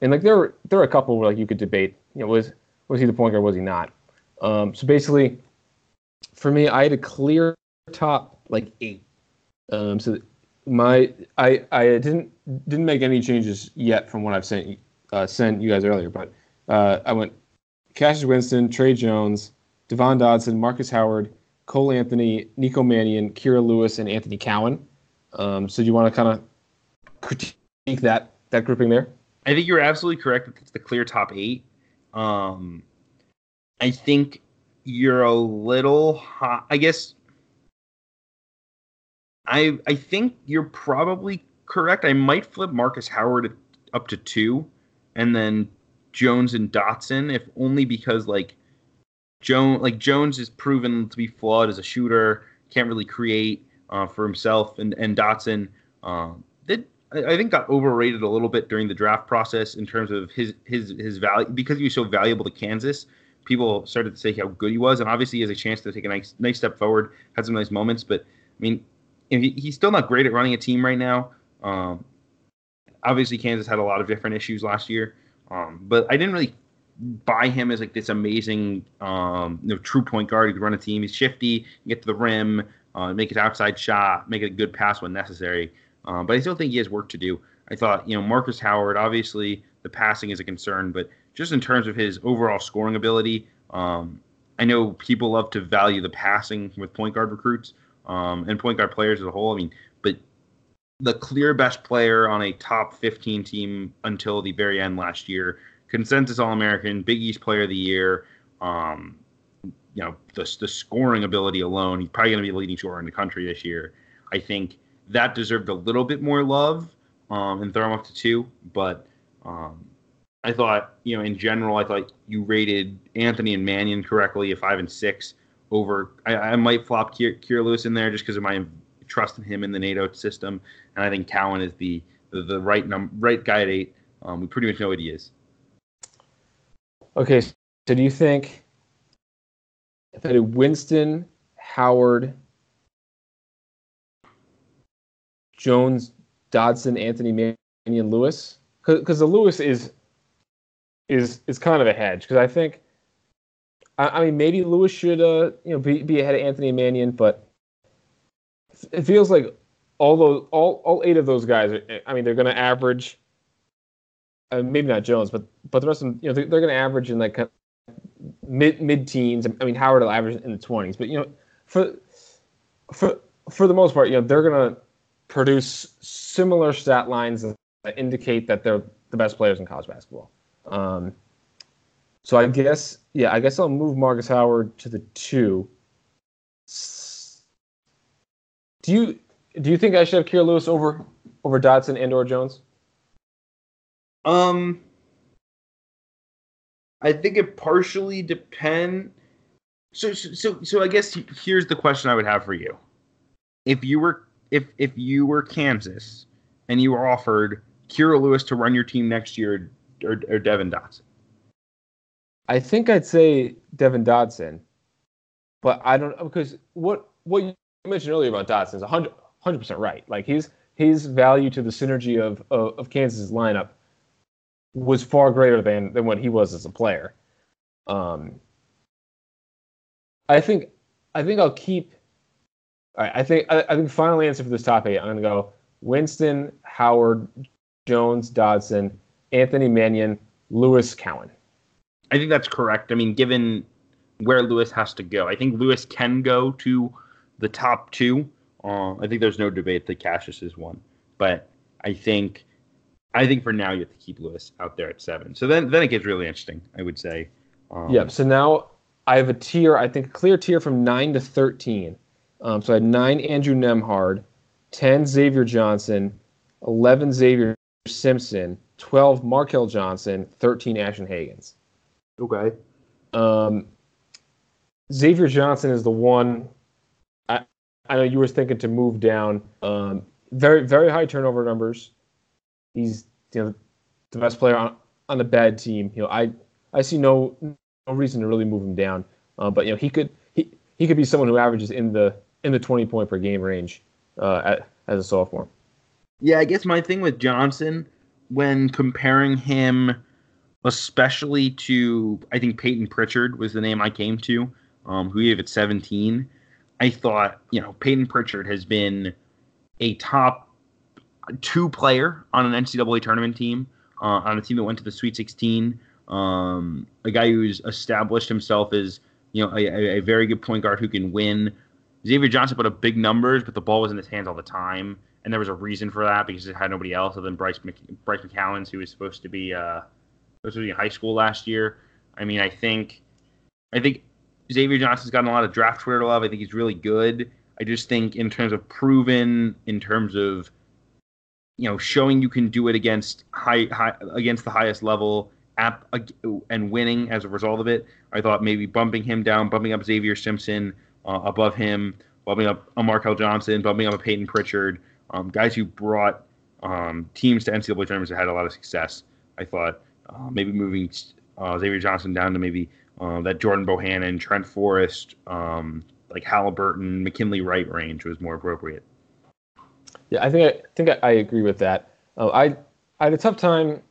like there are a couple where like you could debate, was he the point guard, was he not? So basically, for me, I had a clear top like 8. So I didn't make any changes yet from what I've sent you guys earlier, but I went Cassius Winston, Trey Jones, Devon Dodson, Marcus Howard, Cole Anthony, Nico Mannion, Kira Lewis, and Anthony Cowan. So do you want to kind of critique that grouping there? I think you're absolutely correct that it's the clear top 8. I think you're a little high. I guess I think you're probably correct. I might flip Marcus Howard up to 2, and then Jones and Dotson, if only because Jones is proven to be flawed as a shooter, can't really create for himself, and Dotson I think got overrated a little bit during the draft process in terms of his value because he was so valuable to Kansas. People started to say how good he was, and obviously he has a chance to take a nice step forward, had some nice moments, but I mean, he's still not great at running a team right now. Obviously Kansas had a lot of different issues last year, but I didn't really buy him as like this amazing true point guard who could run a team. He's shifty, get to the rim, make his outside shot, make a good pass when necessary. But I still think he has work to do. I thought, Marcus Howard, obviously the passing is a concern, but just in terms of his overall scoring ability, I know people love to value the passing with point guard recruits and point guard players as a whole. I mean, but the clear best player on a top 15 team until the very end last year, consensus All-American, Big East Player of the Year, the scoring ability alone, he's probably going to be the leading scorer in the country this year. I think that deserved a little bit more love and throw him up to 2. But I thought, in general, I thought you rated Anthony and Mannion correctly at 5 and 6 over. I might flop Kira Lewis in there just because of my trust in him in the NATO system. And I think Cowan is the right guy at 8. We pretty much know what he is. Okay, so do you think that Winston, Howard, Jones, Dodson, Anthony Mannion, Lewis? Because the Lewis is kind of a hedge. Because I think, I mean, maybe Lewis should be ahead of Anthony Mannion, but it feels like all 8 of those guys they're going to average. Maybe not Jones, but the rest of them, they're going to average in like mid teens. I mean, Howard will average in the 20s, but for the most part, they're going to produce similar stat lines that indicate that they're the best players in college basketball. So I guess I'll move Marcus Howard to the 2. Do you think I should have Kira Lewis over Dodson and or Jones? I think it partially depends. So I guess here's the question I would have for you. If you were Kansas and you were offered Kira Lewis to run your team next year or Devin Dodson? I think I'd say Devin Dodson, but I don't, because what you mentioned earlier about Dodson is 100% right. Like his value to the synergy of Kansas' lineup was far greater than what he was as a player. I think I'll keep. All right, I think final answer for this top 8. I'm going to go Winston, Howard, Jones, Dodson, Anthony Mannion, Lewis, Cowan. I think that's correct. I mean, given where Lewis has to go, I think Lewis can go to the top 2. I think there's no debate that Cassius is 1, but I think for now you have to keep Lewis out there at 7. So then it gets really interesting, I would say. So now I have a tier, I think a clear tier from 9 to 13. So I had 9 Andrew Nemhard, 10 Xavier Johnson, 11 Xavier Simpson, 12 Markel Johnson, 13 Ashton Hagans. Okay. Xavier Johnson is the one. I know you were thinking to move down. Very, very high turnover numbers. He's the best player on a bad team. I see no reason to really move him down. But he could be someone who averages in the 20 point per game range as a sophomore. Yeah, I guess my thing with Johnson, when comparing him, especially to, I think Peyton Pritchard was the name I came to, who gave it 17. I thought, Peyton Pritchard has been a top 2 player on an NCAA tournament team, on a team that went to the Sweet 16. A guy who's established himself as, a very good point guard who can win. Xavier Johnson put up big numbers, but the ball was in his hands all the time. And there was a reason for that because it had nobody else other than Bryce McCallens, who was supposed to be in high school last year. I mean, I think Xavier Johnson's gotten a lot of draft Twitter love. I think he's really good. I just think in terms of proven, in terms of showing you can do it against against the highest level and winning as a result of it, I thought maybe bumping him down, bumping up Xavier Simpson above him, bumping up a Markel Johnson, bumping up a Peyton Pritchard, guys who brought teams to NCAA tournaments that had a lot of success. I thought maybe moving Xavier Johnson down to maybe that Jordan Bohannon, Trent Forrest, like Halliburton, McKinley Wright range was more appropriate. Yeah, I think I agree with that. I had a tough time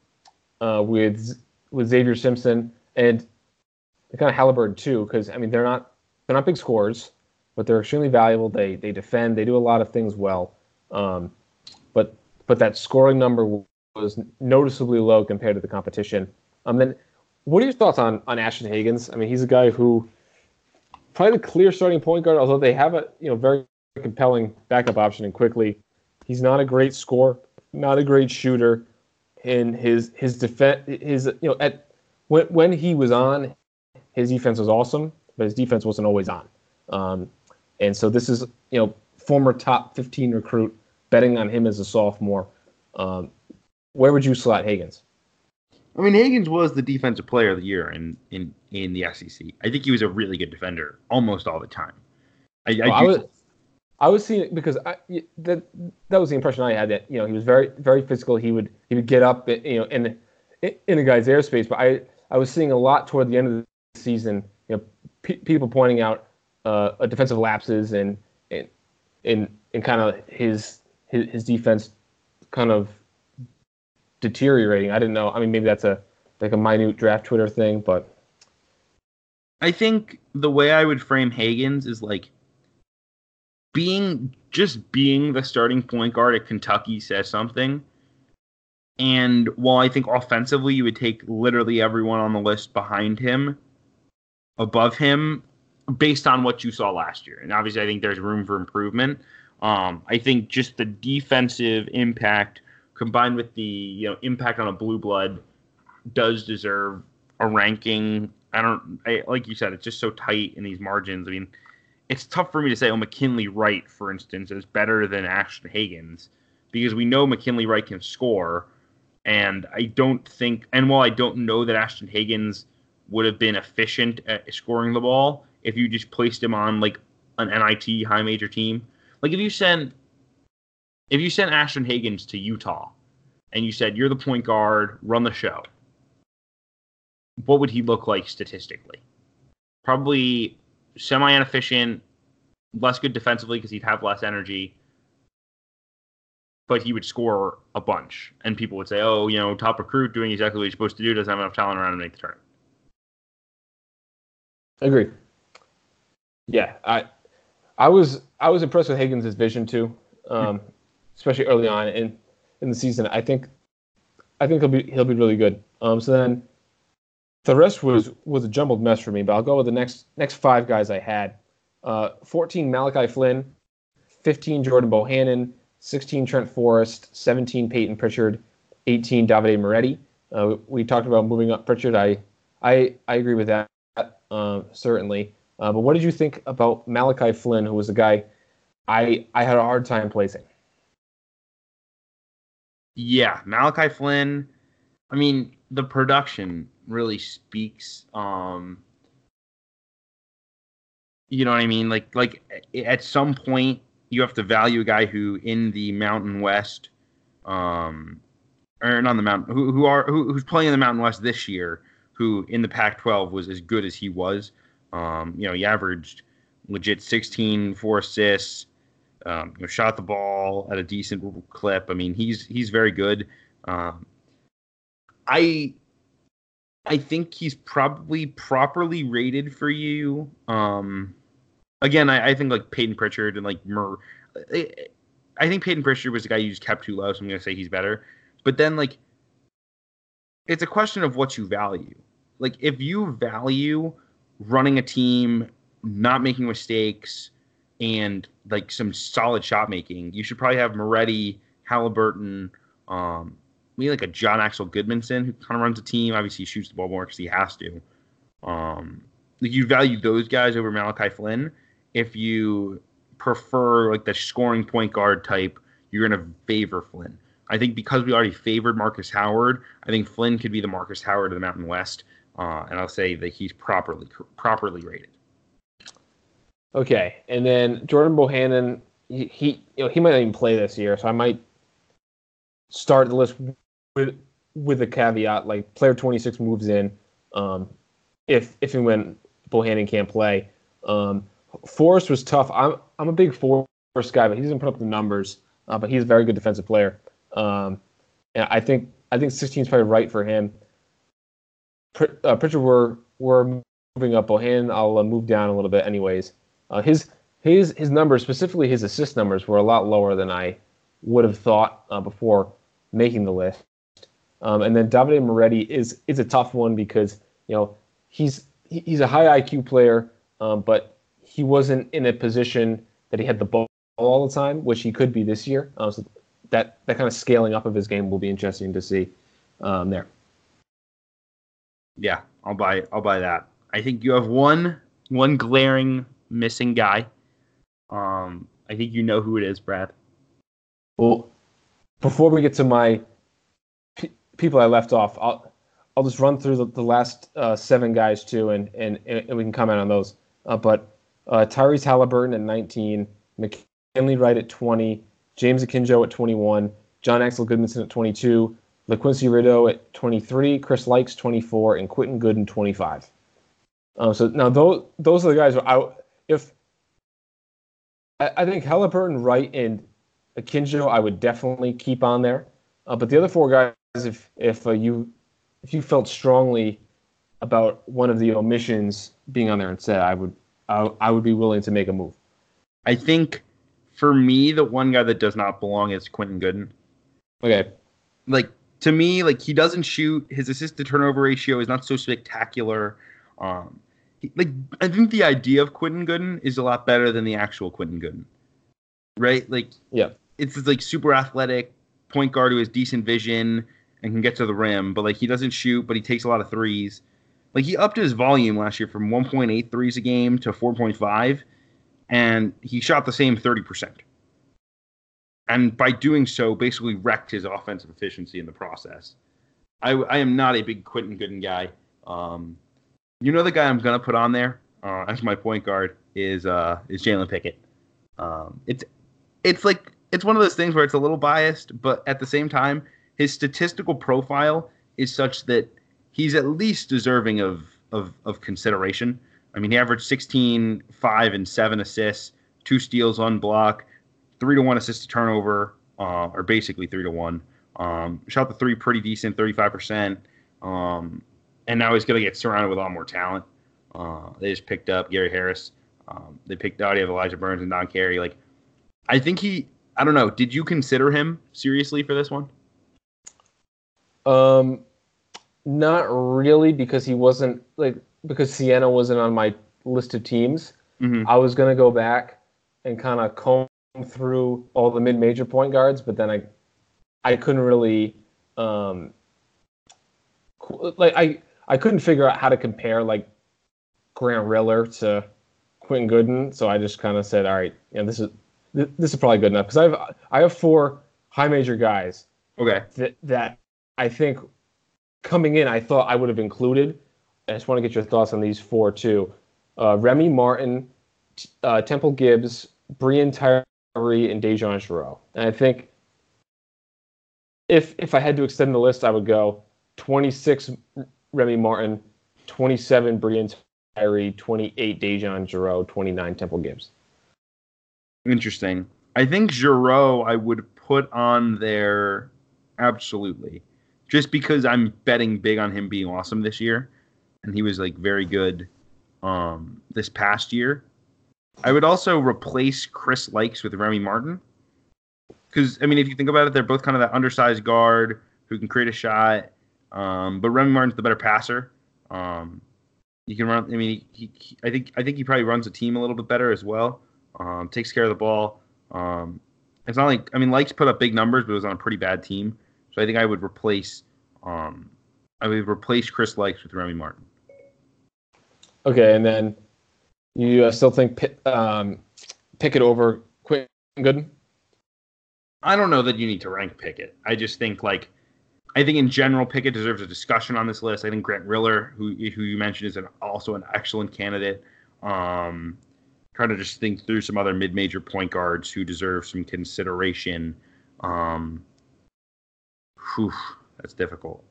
with Xavier Simpson and kind of Halliburton too, because I mean they're not big scorers, but they're extremely valuable. They defend. They do a lot of things well. But that scoring number was noticeably low compared to the competition. Then, what are your thoughts on Ashton Hagans? I mean, he's a guy who probably the clear starting point guard, although they have a very compelling backup option and quickly. He's not a great scorer, not a great shooter. In his defense, when he was on, his defense was awesome, but his defense wasn't always on. And so this is former top 15 recruit betting on him as a sophomore. Where would you slot Hagans? I mean, Hagans was the defensive player of the year in the SEC. I think he was a really good defender almost all the time. I was seeing it because that was the impression I had, that he was very, very physical. He would get up in a guy's airspace, but I was seeing a lot toward the end of the season people pointing out defensive lapses and kind of his defense kind of deteriorating. I didn't know. I mean, maybe that's a minute draft Twitter thing, but I think the way I would frame Hagans is like being the starting point guard at Kentucky says something. And while I think offensively you would take literally everyone on the list behind him, above him, based on what you saw last year. And obviously I think there's room for improvement. I think just the defensive impact combined with the impact on a blue blood does deserve a ranking. Like you said, it's just so tight in these margins. I mean, it's tough for me to say, McKinley Wright, for instance, is better than Ashton Hagans because we know McKinley Wright can score. And while I don't know that Ashton Hagans would have been efficient at scoring the ball if you just placed him on like an NIT high major team. Like if you sent Ashton Hagans to Utah and you said, you're the point guard, run the show, what would he look like statistically? Probably semi-inefficient, less good defensively because he'd have less energy, but he would score a bunch. And people would say, top recruit doing exactly what he's supposed to do, doesn't have enough talent around to make the tournament. Agreed. Yeah, I was impressed with Hagans' vision too, especially early on in the season. I think he'll be really good. So then the rest was a jumbled mess for me, but I'll go with the next 5 guys I had. 14 Malachi Flynn, 15 Jordan Bohannon, 16 Trent Forrest, 17 Peyton Pritchard, 18 Davide Moretti. We talked about moving up Pritchard. I agree with that certainly. But what did you think about Malachi Flynn, who was a guy I had a hard time placing? Yeah, Malachi Flynn. I mean, the production really speaks. You know what I mean? Like at some point you have to value a guy who in the Mountain West, or not the Mountain, who's playing in the Mountain West this year, who in the Pac-12 was as good as he was. He averaged legit 16, 4 assists, shot the ball at a decent clip. I mean, he's very good. I think he's probably properly rated for you. Again, I think like Peyton Pritchard and like I think Peyton Pritchard was the guy you just kept too low, so I'm going to say he's better. But then, like, it's a question of what you value. Like, if you value running a team, not making mistakes, and, like, some solid shot making, you should probably have Moretti, Halliburton, maybe like a John Axel Goodmanson who kind of runs a team. Obviously, he shoots the ball more because he has to. Like, you value those guys over Malachi Flynn. If you prefer, like, the scoring point guard type, you're going to favor Flynn. I think because we already favored Marcus Howard, I think Flynn could be the Marcus Howard of the Mountain West, and I'll say that he's properly rated. Okay, and then Jordan Bohannon, he might not even play this year, so I might start the list with a caveat, like player 26 moves in, if and when Bohannon can't play. Forrest was tough. I'm a big Forrest guy, but he doesn't put up the numbers, but he's a very good defensive player. And I think 16 is probably right for him. Pritchard, we're moving up. Bohannon, I'll move down a little bit, anyways. His numbers, specifically his assist numbers, were a lot lower than I would have thought before making the list. And then Davide Moretti is a tough one because he's a high IQ player, but he wasn't in a position that he had the ball all the time, which he could be this year. So that kind of scaling up of his game will be interesting to see there. Yeah, I'll buy that. I think you have one glaring missing guy. I think you know who it is, Brad. Well, before we get to my people I left off, I'll just run through the last 7 guys too, and we can comment on those. But Tyrese Halliburton at 19, McKinley Wright at 20, James Akinjo at 21, John Axel Goodmanson at 22, LaQuincy Rideau at 23, Chris Likes 24, and Quentin Gooden 25. So now those are the guys I think Halliburton, Wright, and Akinjo I would definitely keep on there. But the other 4 guys, if you felt strongly about one of the omissions being on there instead, I would be willing to make a move. I think for me, the one guy that does not belong is Quentin Gooden. Okay. Like, to me, like, he doesn't shoot. His assist to turnover ratio is not so spectacular. I think the idea of Quentin Gooden is a lot better than the actual Quentin Gooden. Right? Like, yeah. It's like super athletic point guard who has decent vision and can get to the rim, but like he doesn't shoot, but he takes a lot of threes. Like he upped his volume last year from 1.8 threes a game to 4.5, and he shot the same 30%. And by doing so, basically wrecked his offensive efficiency in the process. I am not a big Quentin Gooden guy. The guy I'm gonna put on there as my point guard is Jalen Pickett. It's one of those things where it's a little biased, but at the same time, his statistical profile is such that he's at least deserving of consideration. I mean, he averaged 16, 5, and 7 assists, 2 steals, 1 block, 3-to-1 assist to turnover, or basically 3-to-1. Shot the 3 pretty decent, 35%. And now he's going to get surrounded with a lot more talent. They just picked up Gary Harris. They picked out Elijah Burns and Don Carey. Like, I think I don't know. Did you consider him seriously for this one? Not really, because because Siena wasn't on my list of teams. Mm-hmm. I was gonna go back and kind of comb through all the mid-major point guards, but then I couldn't really I couldn't figure out how to compare like Grant Riller to Quentin Gooden, so I just kind of said, all right, this is probably good enough, because I have 4 high major guys. Okay. That I think coming in I thought I would have included. I just want to get your thoughts on these 4 too. Remy Martin, Temple Gibbs, Brian Tyree and Dejan Giroux. And I think if I had to extend the list, I would go 26 Remy Martin, 27 Brian Tyree, 28 Dejan Giroux, 29 Temple Gibbs. Interesting. I think Giroux I would put on there absolutely. Just because I'm betting big on him being awesome this year. And he was like very good this past year. I would also replace Chris Likes with Remy Martin. Because, I mean, if you think about it, they're both kind of that undersized guard who can create a shot. But Remy Martin's the better passer. He can run. I mean, I think he probably runs the team a little bit better as well. Takes care of the ball. It's not like, I mean, Likes put up big numbers, but it was on a pretty bad team. So I think I would replace Chris Likes with Remy Martin. Okay, and then you still think Pickett over Quentin Gooden? I don't know that you need to rank Pickett. I just think I think in general Pickett deserves a discussion on this list. I think Grant Riller, who you mentioned, is also an excellent candidate. Trying to just think through some other mid-major point guards who deserve some consideration. That's difficult.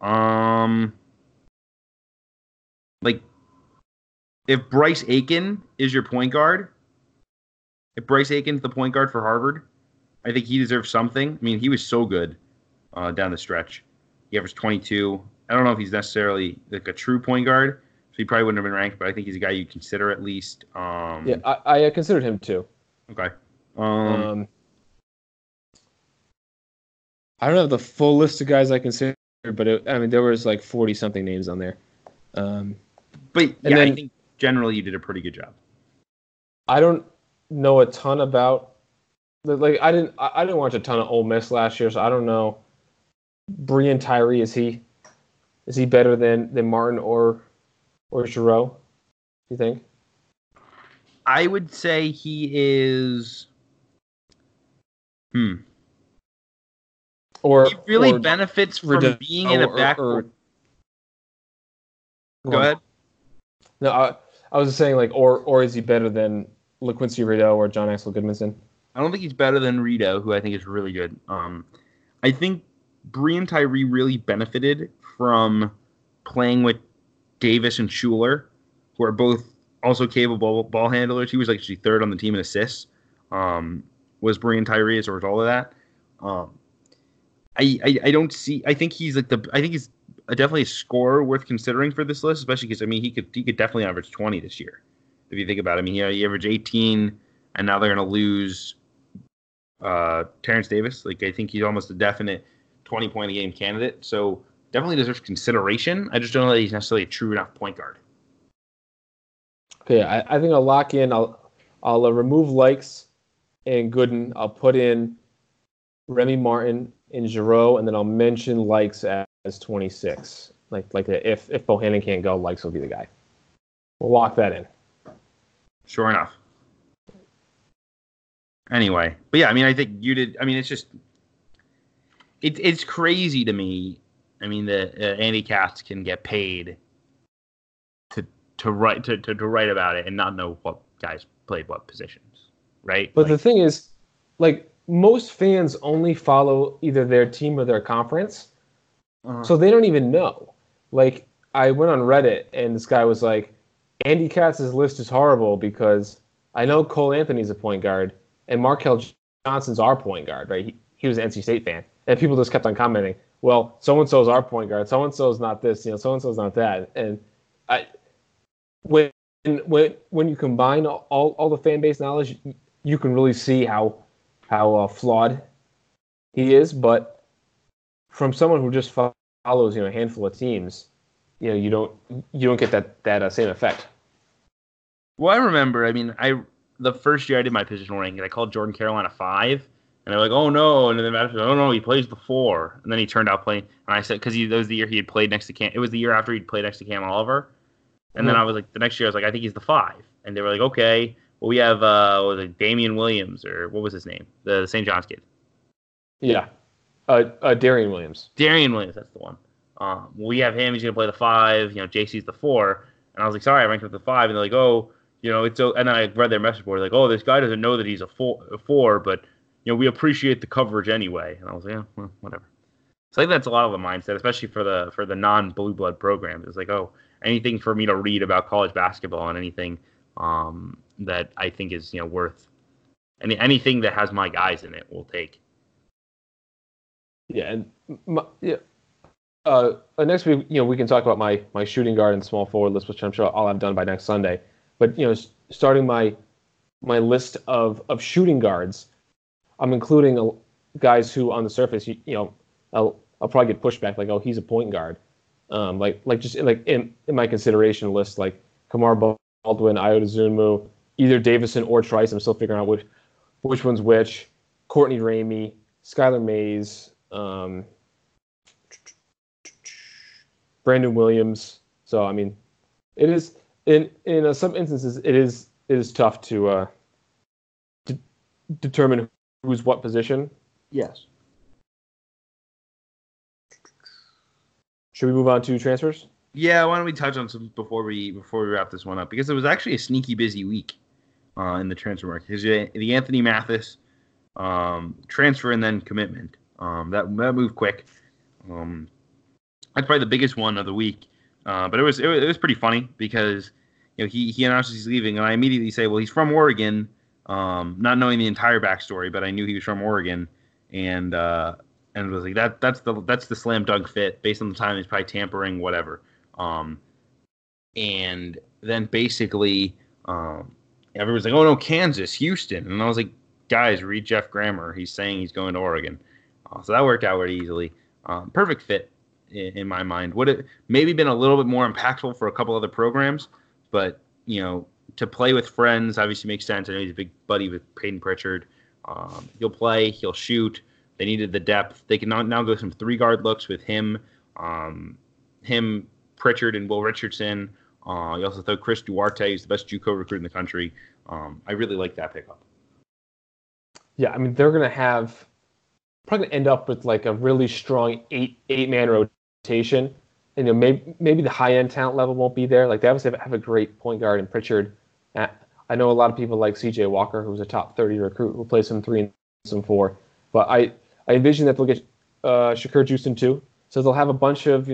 If Bryce Aiken is your point guard, if Bryce Aiken's the point guard for Harvard, I think he deserves something. I mean, he was so good down the stretch. He averaged 22. I don't know if he's necessarily like a true point guard, so he probably wouldn't have been ranked, but I think he's a guy you consider at least. Yeah, I considered him too. Okay. I don't have the full list of guys I consider, but there was like 40-something names on there. But yeah, I think generally you did a pretty good job. I don't know a ton about I didn't watch a ton of Ole Miss last year, so I don't know. Brian Tyree, is he better than Martin or Giroux? You think? I would say he is. Or he really benefits from being in a backcourt. Go ahead. No, I was just saying or is he better than LaQuincy Rideau or John Axel Goodmanson? I don't think he's better than Rideau, who I think is really good. I think Brian Tyree really benefited from playing with Davis and Schuler, who are both also capable ball handlers. He was actually third on the team in assists. Was Brian Tyree as a result of that? I don't see. I think he's he's definitely a scorer worth considering for this list, especially because he could definitely average 20 this year. If you think about it, I mean, he averaged 18, and now they're going to lose Terrence Davis. I think he's almost a definite 20-point-a-game candidate. So definitely deserves consideration. I just don't know that he's necessarily a true enough point guard. Okay, I think I'll lock in. I'll remove Likes and Gooden. I'll put in Remy Martin and Giroux, and then I'll mention Likes as 26. If Bohannon can't go, Likes will be the guy. We'll lock that in. Sure enough. Anyway, but yeah, I mean, I think you did. I mean, it's just it's crazy to me. I mean, that Andy Katz can get paid to write about it and not know what guys played what positions, right? But the thing is, most fans only follow either their team or their conference, so they don't even know. I went on Reddit and this guy was like, Andy Katz's list is horrible because I know Cole Anthony's a point guard and Markel Johnson's our point guard, right? He was an NC State fan. And people just kept on commenting, well, so-and-so is our point guard, so-and-so is not this, so-and-so is not that. And when you combine all the fan base knowledge, you can really see how flawed he is. But from someone who just follows a handful of teams, you don't get that same effect. Well, I remember. I mean, the first year I did my positional ranking, I called Jordan Carolina 5, and they're like, "Oh no!" And then oh no, he plays the 4, and then he turned out playing. And I said, because that was the year he had played next to Cam. It was the year after he'd played next to Cam Oliver, and then I was like, the next year I was like, I think he's the 5, and they were like, okay, well we have Damian Williams, or what was his name, the St. John's kid. Yeah, Darian Williams. Darian Williams, that's the one. We have him. He's going to play the 5. JC's the 4. And I was like, sorry, I ranked him at the 5. And they're like, oh, it's. And then I read their message board, like, oh, this guy doesn't know that he's a 4, but we appreciate the coverage anyway. And I was like, yeah, well, whatever. So I think that's a lot of the mindset, especially for the non-blue blood programs. It's like, oh, anything for me to read about college basketball and anything that I think is worth anything that has my guys in it, we'll take. Yeah, and next week, we can talk about my shooting guard and small forward list, which I'm sure I'll have done by next Sunday. But starting my list of shooting guards, I'm including guys who on the surface, I'll probably get pushback like, oh, he's a point guard. Just in my consideration list, like Kamar Baldwin, Ayo Dosunmu, either Davison or Trice. I'm still figuring out which one's which. Courtney Ramey, Skylar Mays, Brandon Williams. So I mean, it is in some instances it is tough to determine who's what position. Yes. Should we move on to transfers? Yeah, why don't we touch on some before we wrap this one up? Because it was actually a sneaky busy week in the transfer market. Because the Anthony Mathis transfer and then commitment. That moved quick. That's probably the biggest one of the week. But it was pretty funny because he announces he's leaving, and I immediately say, well, he's from Oregon, not knowing the entire backstory, but I knew he was from Oregon, and it was like that's the slam dunk fit based on the time he's probably tampering, whatever. And then basically everyone's like, oh no, Kansas, Houston, and I was like, guys, read Jeff Grammer. He's saying he's going to Oregon, so that worked out pretty easily. Perfect fit in my mind. Would it maybe been a little bit more impactful for a couple other programs, but to play with friends obviously makes sense. I know he's a big buddy with Peyton Pritchard. He'll play, he'll shoot. They needed the depth. They can now go some 3-guard looks with him, Pritchard, and Will Richardson. You also throw Chris Duarte, who's the best JUCO recruit in the country. I really like that pickup. Yeah, I mean they're gonna probably end up with like a really strong eight-man rotation. And maybe the high-end talent level won't be there. Like they obviously have a great point guard in Pritchard. I know a lot of people like C.J. Walker, who's a top 30 recruit who plays some 3 and some 4. But I envision that they'll get Shakur Juiston too. So they'll have a bunch of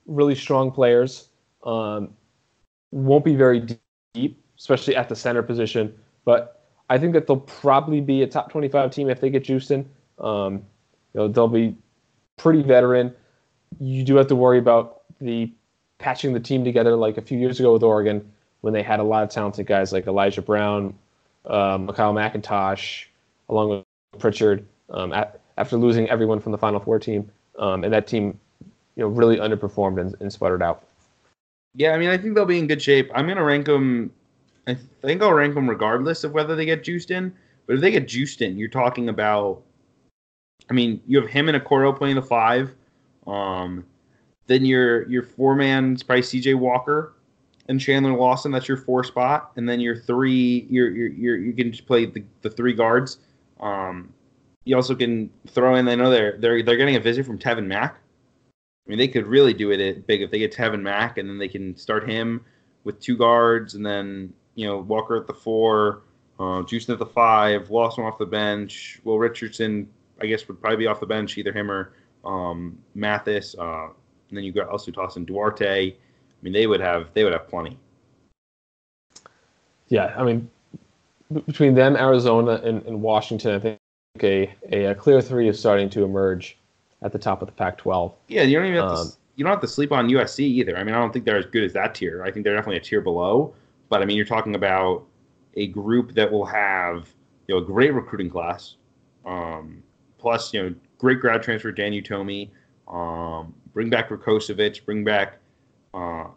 really strong players. Won't be very deep, especially at the center position. But I think that they'll probably be a top 25 team if they get Juiston. They'll be pretty veteran. You do have to worry about patching the team together like a few years ago with Oregon when they had a lot of talented guys like Elijah Brown, Mikhail McIntosh, along with Pritchard. After losing everyone from the Final Four team, and that team, really underperformed and sputtered out. Yeah, I mean, I think they'll be in good shape. I'm gonna rank them. I think I'll rank them regardless of whether they get Juiston. But if they get Juiston, you're talking about. I mean, you have him and Okoro playing the 5. Then your 4-man's probably C.J. Walker and Chandler Lawson. That's your 4 spot, and then your 3. You can just play the 3 guards. You also can throw in. I know they're getting a visit from Tevin Mack. I mean, they could really do it big if they get Tevin Mack, and then they can start him with 2 guards, and then Walker at the 4, Juiston at the 5, Lawson off the bench. Will Richardson, I guess, would probably be off the bench, either him or Mathis. And then you got also toss in Duarte. I mean, they would have plenty. Yeah, I mean, between them, Arizona, and Washington, I think a clear 3 is starting to emerge at the top of the Pac-12. Yeah, you don't have to sleep on USC either. I mean, I don't think they're as good as that tier. I think they're definitely a tier below. But I mean, you're talking about a group that will have a great recruiting class, plus great grad transfer Dan Utomi, bring back Rakocevic, bring back a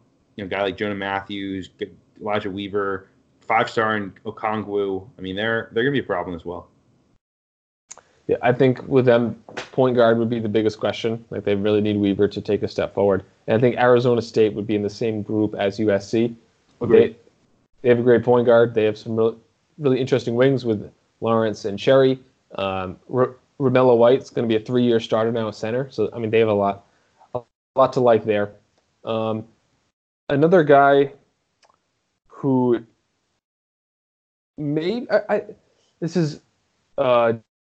guy like Jonah Matthews, Elijah Weaver, 5-star in Okongwu. I mean, they're gonna be a problem as well. Yeah, I think with them, point guard would be the biggest question. Like they really need Weaver to take a step forward. And I think Arizona State would be in the same group as USC. They have a great point guard. They have some really interesting wings with Lawrence and Sherry. Romello White's going to be a 3-year starter now at center. So I mean, they have a lot to like there. Another guy who this is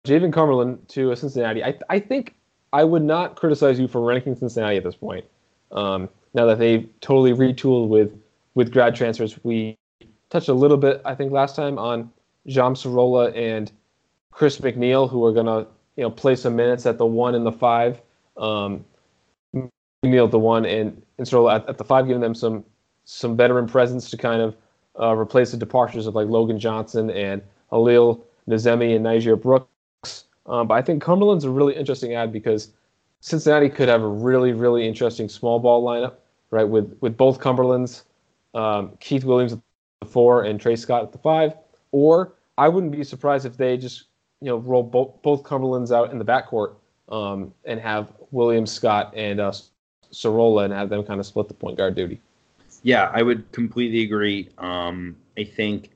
Javen Cumberland to Cincinnati. I think I would not criticize you for ranking Cincinnati at this point. Now that they've totally retooled with grad transfers, we touched a little bit, I think, last time on Jam Sorolla and Chris McNeil, who are going to play some minutes at the 1 and the 5. McNeil at the 1 and Sorolla at the 5, giving them some veteran presence to kind of replace the departures of like Logan Johnson and Halil Nazemi and Niger Brooks. But I think Cumberland's a really interesting ad because Cincinnati could have a really, really interesting small ball lineup, right? With both Cumberlands, Keith Williams at the 4 and Trey Scott at the 5. Or I wouldn't be surprised if they just roll both Cumberlands out in the backcourt and have Williams, Scott, and Sorolla and have them kind of split the point guard duty. Yeah, I would completely agree. I think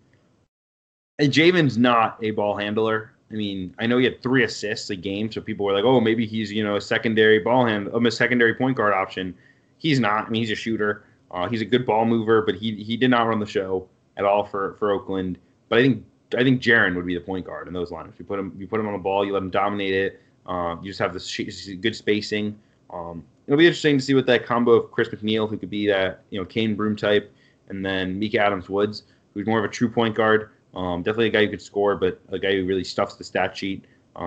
Javen's not a ball handler. I mean, I know he had 3 assists a game, so people were like, "Oh, maybe he's a secondary a secondary point guard option." He's not. I mean, he's a shooter. He's a good ball mover, but he did not run the show at all for Oakland. But I think Jaren would be the point guard in those lineups. You put him on the ball, you let him dominate it. You just have this good spacing. It'll be interesting to see what that combo of Chris McNeil, who could be that Kane Broom type, and then Mika Adams-Woods, who's more of a true point guard. Definitely a guy who could score, but a guy who really stuffs the stat sheet. They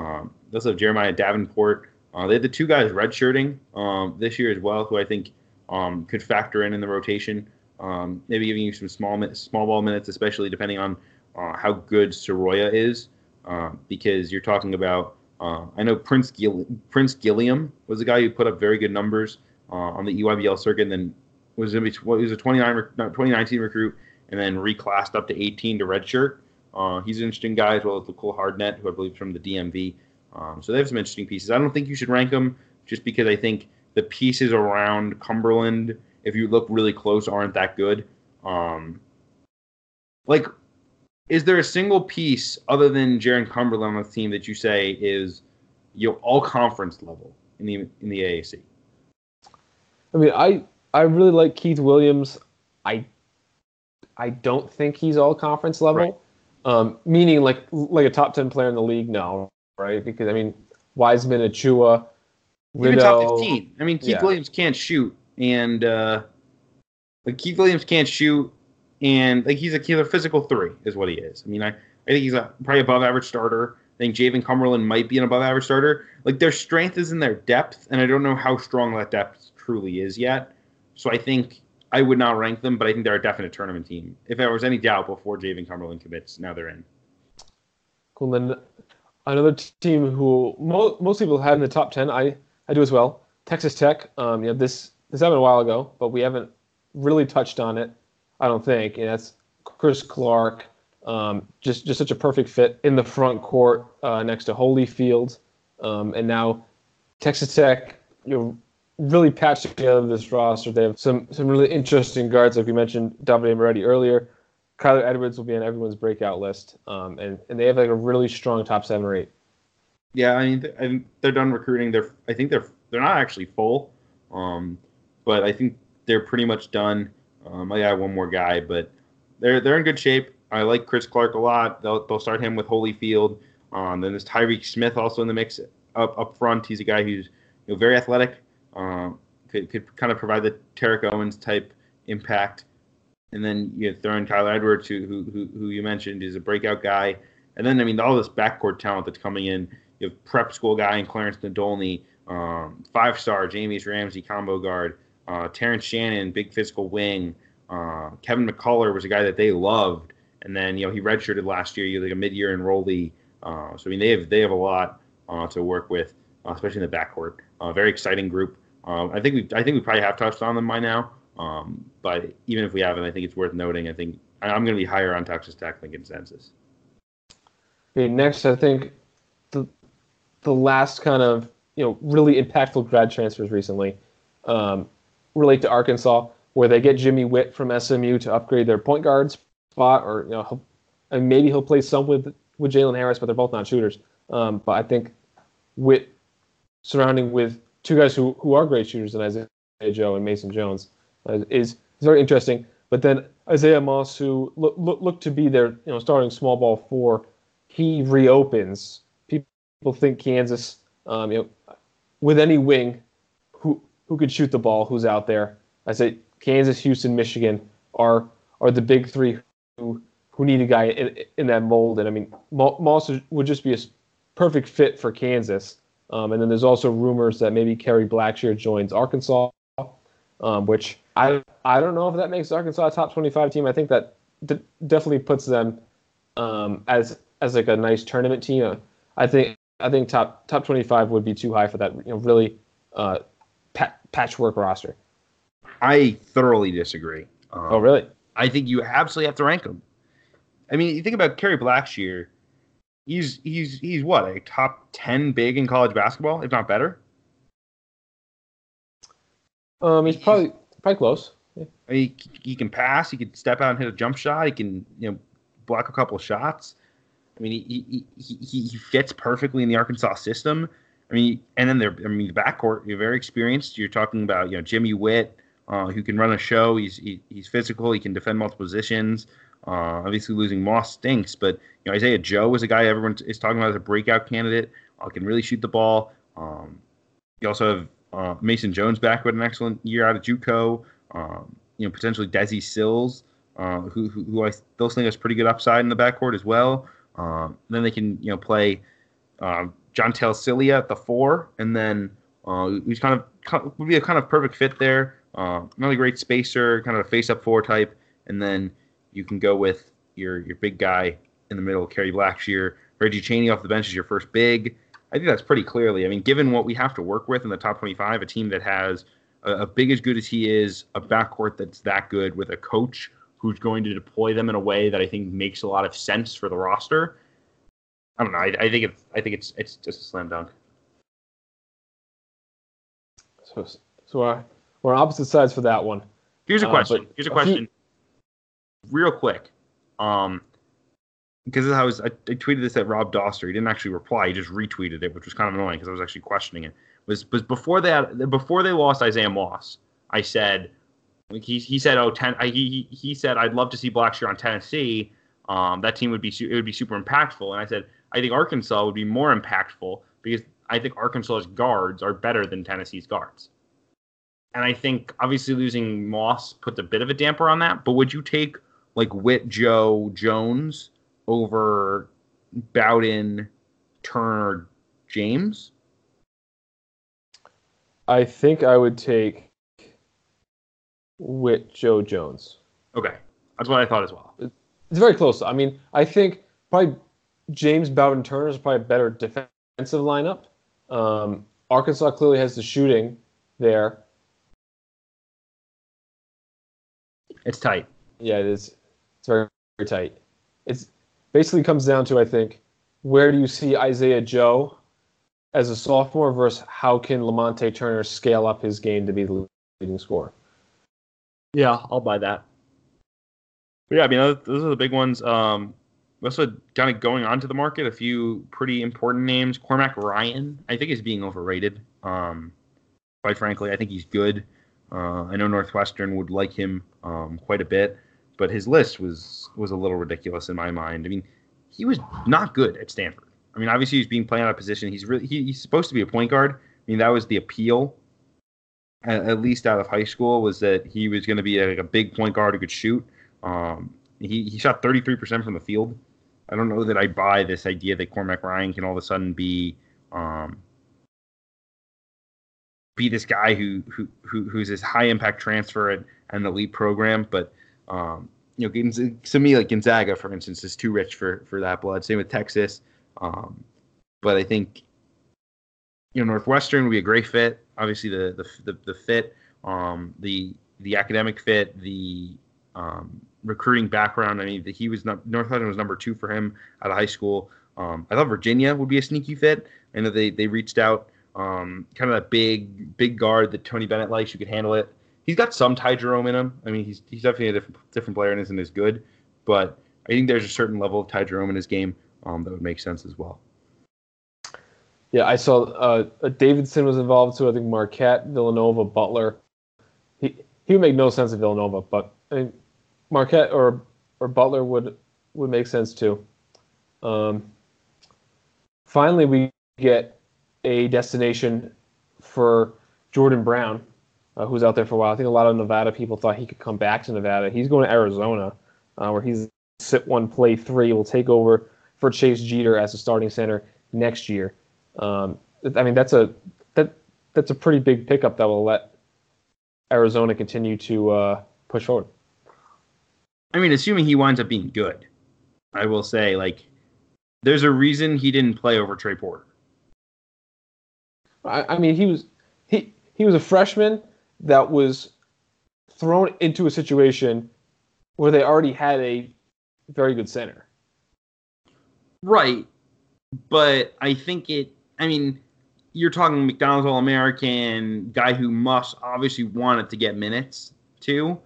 also have Jeremiah Davenport. They had the 2 guys redshirting this year as well, who I think could factor in the rotation. Maybe giving you some small ball minutes, especially depending on how good Soroya is, because you're talking about. I know Prince Gilliam was a guy who put up very good numbers on the EYBL circuit, and then was a 2019 recruit, and then reclassed up to 18 to redshirt. He's an interesting guy, as well as Nicole Hardnett, who I believe is from the DMV. So they have some interesting pieces. I don't think you should rank them just because I think the pieces around Cumberland, if you look really close, aren't that good. Is there a single piece other than Jaren Cumberland on the team that you say is all conference level in the AAC? I mean, I really like Keith Williams. I don't think he's all conference level. Right. Meaning like a top 10 player in the league, no, right? Because I mean, Wiseman, Achua, even top 15. I mean, Keith Williams can't shoot, and Keith Williams can't shoot, and he's a physical 3 is what he is. I mean, I think he's a probably above average starter. I think Javen Cumberland might be an above average starter. Their strength is in their depth, and I don't know how strong that depth truly is yet. So I think I would not rank them, but I think they're a definite tournament team. If there was any doubt before Javen Cumberland commits, now they're in. Cool. Then another team who most people have in the top 10, I do as well. Texas Tech. This happened a while ago, but we haven't really touched on it, I don't think. And that's Chris Clark. Just such a perfect fit in the front court next to Holyfield. And now Texas Tech, really patched together this roster. They have some really interesting guards, like we mentioned, Davide Moretti earlier. Kyler Edwards will be on everyone's breakout list, and they have a really strong top 7 or 8. Yeah, I mean they're done recruiting. I think they're not actually full, but I think they're pretty much done. I got one more guy, but they're in good shape. I like Chris Clark a lot. They'll start him with Holyfield. Then there's Tyreek Smith also in the mix up front. He's a guy who's very athletic. Could kind of provide the Tarek Owens type impact, and then you throw in Kyler Edwards, who you mentioned is a breakout guy, and then I mean all this backcourt talent that's coming in. You have prep school guy in Clarence Nadolny, 5-star James Ramsey combo guard, Terrence Shannon, big physical wing, Kevin McCullough was a guy that they loved, and then he redshirted last year. You're like a mid-year enrollee, so I mean they have a lot to work with, especially in the backcourt. Very exciting group. I think we probably have touched on them by now. But even if we haven't, I think it's worth noting. I think I'm going to be higher on Texas Tech than consensus. Okay, next, I think the last kind of really impactful grad transfers recently relate to Arkansas, where they get Jimmy Witt from SMU to upgrade their point guard spot, or and maybe he'll play some with Jalen Harris, but they're both not shooters. But I think Witt, surrounding with 2 guys who are great shooters in Isaiah Joe and Mason Jones, is very interesting. But then Isaiah Moss, who looked to be their starting small ball 4, he reopens. People think Kansas, with any wing who could shoot the ball, who's out there. I say Kansas, Houston, Michigan are the big three who need a guy in that mold. And I mean, Moss would just be a perfect fit for Kansas. And then there's also rumors that maybe Kerry Blackshear joins Arkansas, which I don't know if that makes Arkansas a top 25 team. I think that definitely puts them as like a nice tournament team. I think top 25 would be too high for that. Really patchwork roster. I thoroughly disagree. Oh, really? I think you absolutely have to rank them. I mean, you think about Kerry Blackshear. He's what, a top 10 big in college basketball, if not better. He's probably close. Yeah. I mean, he can pass. He can step out and hit a jump shot. He can block a couple of shots. I mean, he fits perfectly in the Arkansas system. I mean, and then the backcourt, you're very experienced. You're talking about Jimmy Witt, who can run a show. He's physical. He can defend multiple positions. Obviously, losing Moss stinks, but Isaiah Joe is a guy everyone is talking about as a breakout candidate. Can really shoot the ball. You also have Mason Jones back with an excellent year out of JUCO. Potentially Desi Sills, who I still think has pretty good upside in the backcourt as well. Then they can play John Cilia at the 4, and then who's kind of would be a kind of perfect fit there. Another great spacer, kind of a face-up 4 type, and then you can go with your big guy in the middle, Kerry Blackshear. Reggie Chaney off the bench is your first big. I think that's pretty clearly. I mean, given what we have to work with in the top 25, a team that has a big as good as he is, a backcourt that's that good, with a coach who's going to deploy them in a way that I think makes a lot of sense for the roster. I don't know. I think it's just a slam dunk. So we're on opposite sides for that one. Here's a question. Real quick. Because I tweeted this at Rob Doster. He didn't actually reply. He just retweeted it, which was kind of annoying because I was actually questioning it. Was before they lost Isaiah Moss, I said he said he said I'd love to see Blackshear on Tennessee. That team would be super impactful, and I said I think Arkansas would be more impactful because I think Arkansas's guards are better than Tennessee's guards. And I think obviously losing Moss puts a bit of a damper on that. But would you take like Witt, Joe, Jones over Bowden, Turner, James? I think I would take Witt, Joe, Jones. Okay. That's what I thought as well. It's very close. I mean, I think probably James, Bowden, Turner is probably a better defensive lineup. Arkansas clearly has the shooting there. It's tight. Yeah, it is. It's very, very tight. It's basically comes down to, I think, where do you see Isaiah Joe as a sophomore versus how can Lamonte Turner scale up his game to be the leading scorer? Yeah, I'll buy that. But yeah, I mean, those are the big ones. Also, kind of going on to the market, a few pretty important names. Cormac Ryan, I think, is being overrated. Quite frankly, I think he's good. I know Northwestern would like him quite a bit, but his list was a little ridiculous in my mind. I mean, he was not good at Stanford. I mean, obviously he's being played out of position. He's supposed to be a point guard. I mean, that was the appeal, at least out of high school, was that he was going to be a big point guard who could shoot. He shot 33% from the field. I don't know that I buy this idea that Cormac Ryan can all of a sudden be this guy who's this high impact transfer and an elite program, but to me, like Gonzaga, for instance, is too rich for that blood. Same with Texas, but I think Northwestern would be a great fit. Obviously, the fit, the academic fit, the recruiting background. I mean, Northwestern was number 2 for him out of high school. I thought Virginia would be a sneaky fit. I know they reached out. Kind of that big guard that Tony Bennett likes, who could handle it. He's got some Ty Jerome in him. I mean, he's definitely a different player and isn't as good, but I think there's a certain level of Ty Jerome in his game that would make sense as well. Yeah, I saw Davidson was involved too. I think Marquette, Villanova, Butler. He would make no sense at Villanova, but I mean, Marquette or Butler would make sense too. Finally, we get a destination for Jordan Brown, who's out there for a while. I think a lot of Nevada people thought he could come back to Nevada. He's going to Arizona, where he's sit one, play three, will take over for Chase Jeter as a starting center next year. I mean, that's a pretty big pickup that will let Arizona continue to push forward. I mean, assuming he winds up being good, I will say, like, there's a reason he didn't play over Trey Porter. I mean, he was a freshman that was thrown into a situation where they already had a very good center. Right. But I think you're talking McDonald's All-American, guy who must obviously wanted to get minutes too.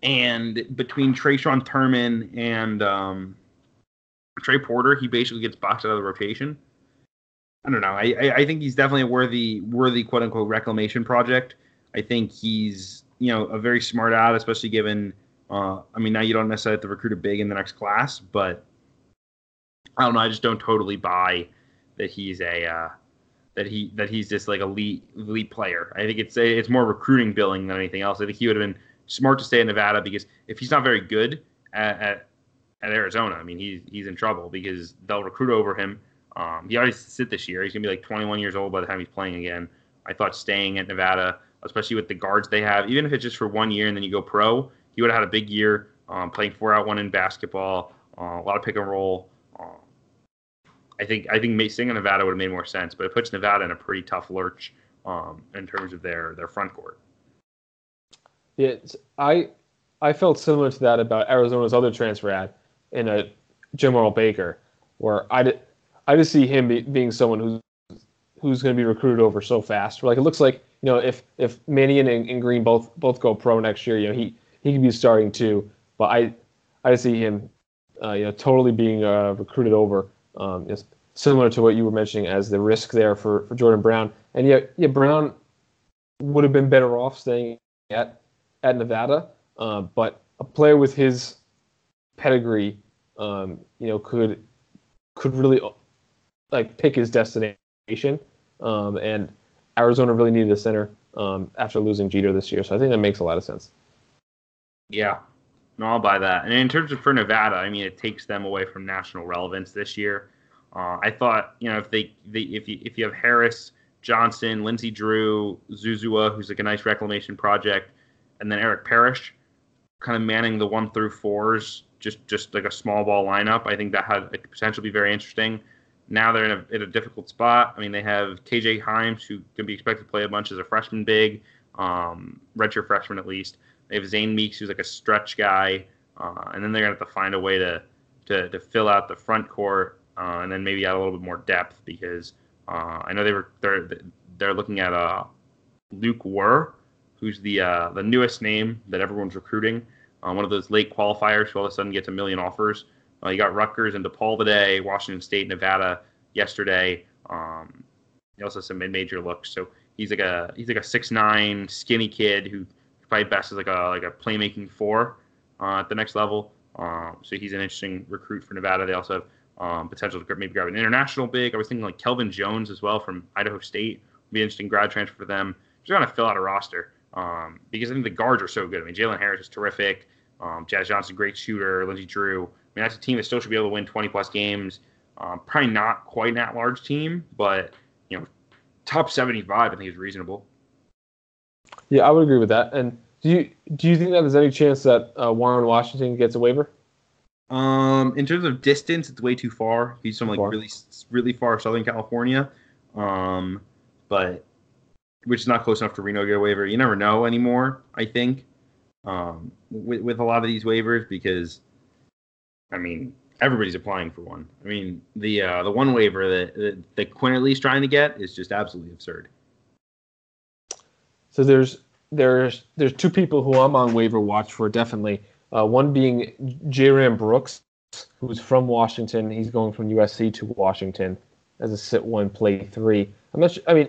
And between Trayshawn Turman and Trey Porter, he basically gets boxed out of the rotation. I don't know. I think he's definitely a worthy quote unquote reclamation project. I think he's a very smart out, especially given. Now you don't necessarily have to recruit a big in the next class, but I don't know. I just don't totally buy that he's that he's this like elite player. I think it's more recruiting billing than anything else. I think he would have been smart to stay in Nevada, because if he's not very good at Arizona, I mean he's in trouble, because they'll recruit over him. He already sit this year. He's gonna be like 21 years old by the time he's playing again. I thought staying at Nevada, especially with the guards they have, even if it's just for 1 year and then you go pro, he would have had a big year playing 4-out-1 in basketball, a lot of pick and roll. I think staying in Nevada would have made more sense, but it puts Nevada in a pretty tough lurch in terms of their front court. Yeah, I felt similar to that about Arizona's other transfer ad in Jim Earl Baker, where I just see him being someone who's going to be recruited over so fast. Like, it looks like, if Mannion and Green both go pro next year, he could be starting too. But I see him totally being recruited over. Similar to what you were mentioning as the risk there for Jordan Brown. And Brown would have been better off staying at Nevada. But a player with his pedigree, could really pick his destination. And Arizona really needed a center after losing Jeter this year. So I think that makes a lot of sense. Yeah. No, I'll buy that. And in terms of for Nevada, I mean, it takes them away from national relevance this year. I thought, if you have Harris, Johnson, Lindsey Drew, Zuzua, who's like a nice reclamation project, and then Eric Parrish, kind of manning the 1 through 4s, just like a small ball lineup, I think that had the potential to be very interesting. Now they're in a difficult spot. I mean, they have KJ Himes, who can be expected to play a bunch as a freshman big, redshirt freshman at least. They have Zane Meeks, who's like a stretch guy, and then they're gonna have to find a way to fill out the front court, and then maybe add a little bit more depth, because I know they're looking at Luke Wurr, who's the newest name that everyone's recruiting, one of those late qualifiers who all of a sudden gets a million offers. You got Rutgers and DePaul today, Washington State, Nevada yesterday. He also has some mid-major looks. So he's like a 6'9" skinny kid who probably best as like a playmaking 4 at the next level. So he's an interesting recruit for Nevada. They also have potential to maybe grab an international big. I was thinking like Kelvin Jones as well from Idaho State would be an interesting grad transfer for them. Just trying to fill out a roster because I think the guards are so good. I mean, Jalen Harris is terrific. Jazz Johnson, great shooter. Lindsey Drew. I mean, that's a team that still should be able to win 20-plus games. Probably not quite an at-large team, but, top 75 I think is reasonable. Yeah, I would agree with that. And do you think that there's any chance that Warren Washington gets a waiver? In terms of distance, it's way too far. He's from really, really far Southern California, but which is not close enough to Reno to get a waiver. You never know anymore, I think, with a lot of these waivers, because I mean, everybody's applying for one. I mean, the one waiver that Quinn at least trying to get is just absolutely absurd. So there's 2 people who I'm on waiver watch for, definitely. One being J-Ram Brooks, who's from Washington. He's going from USC to Washington as a sit 1, play 3. I'm not sure. I mean,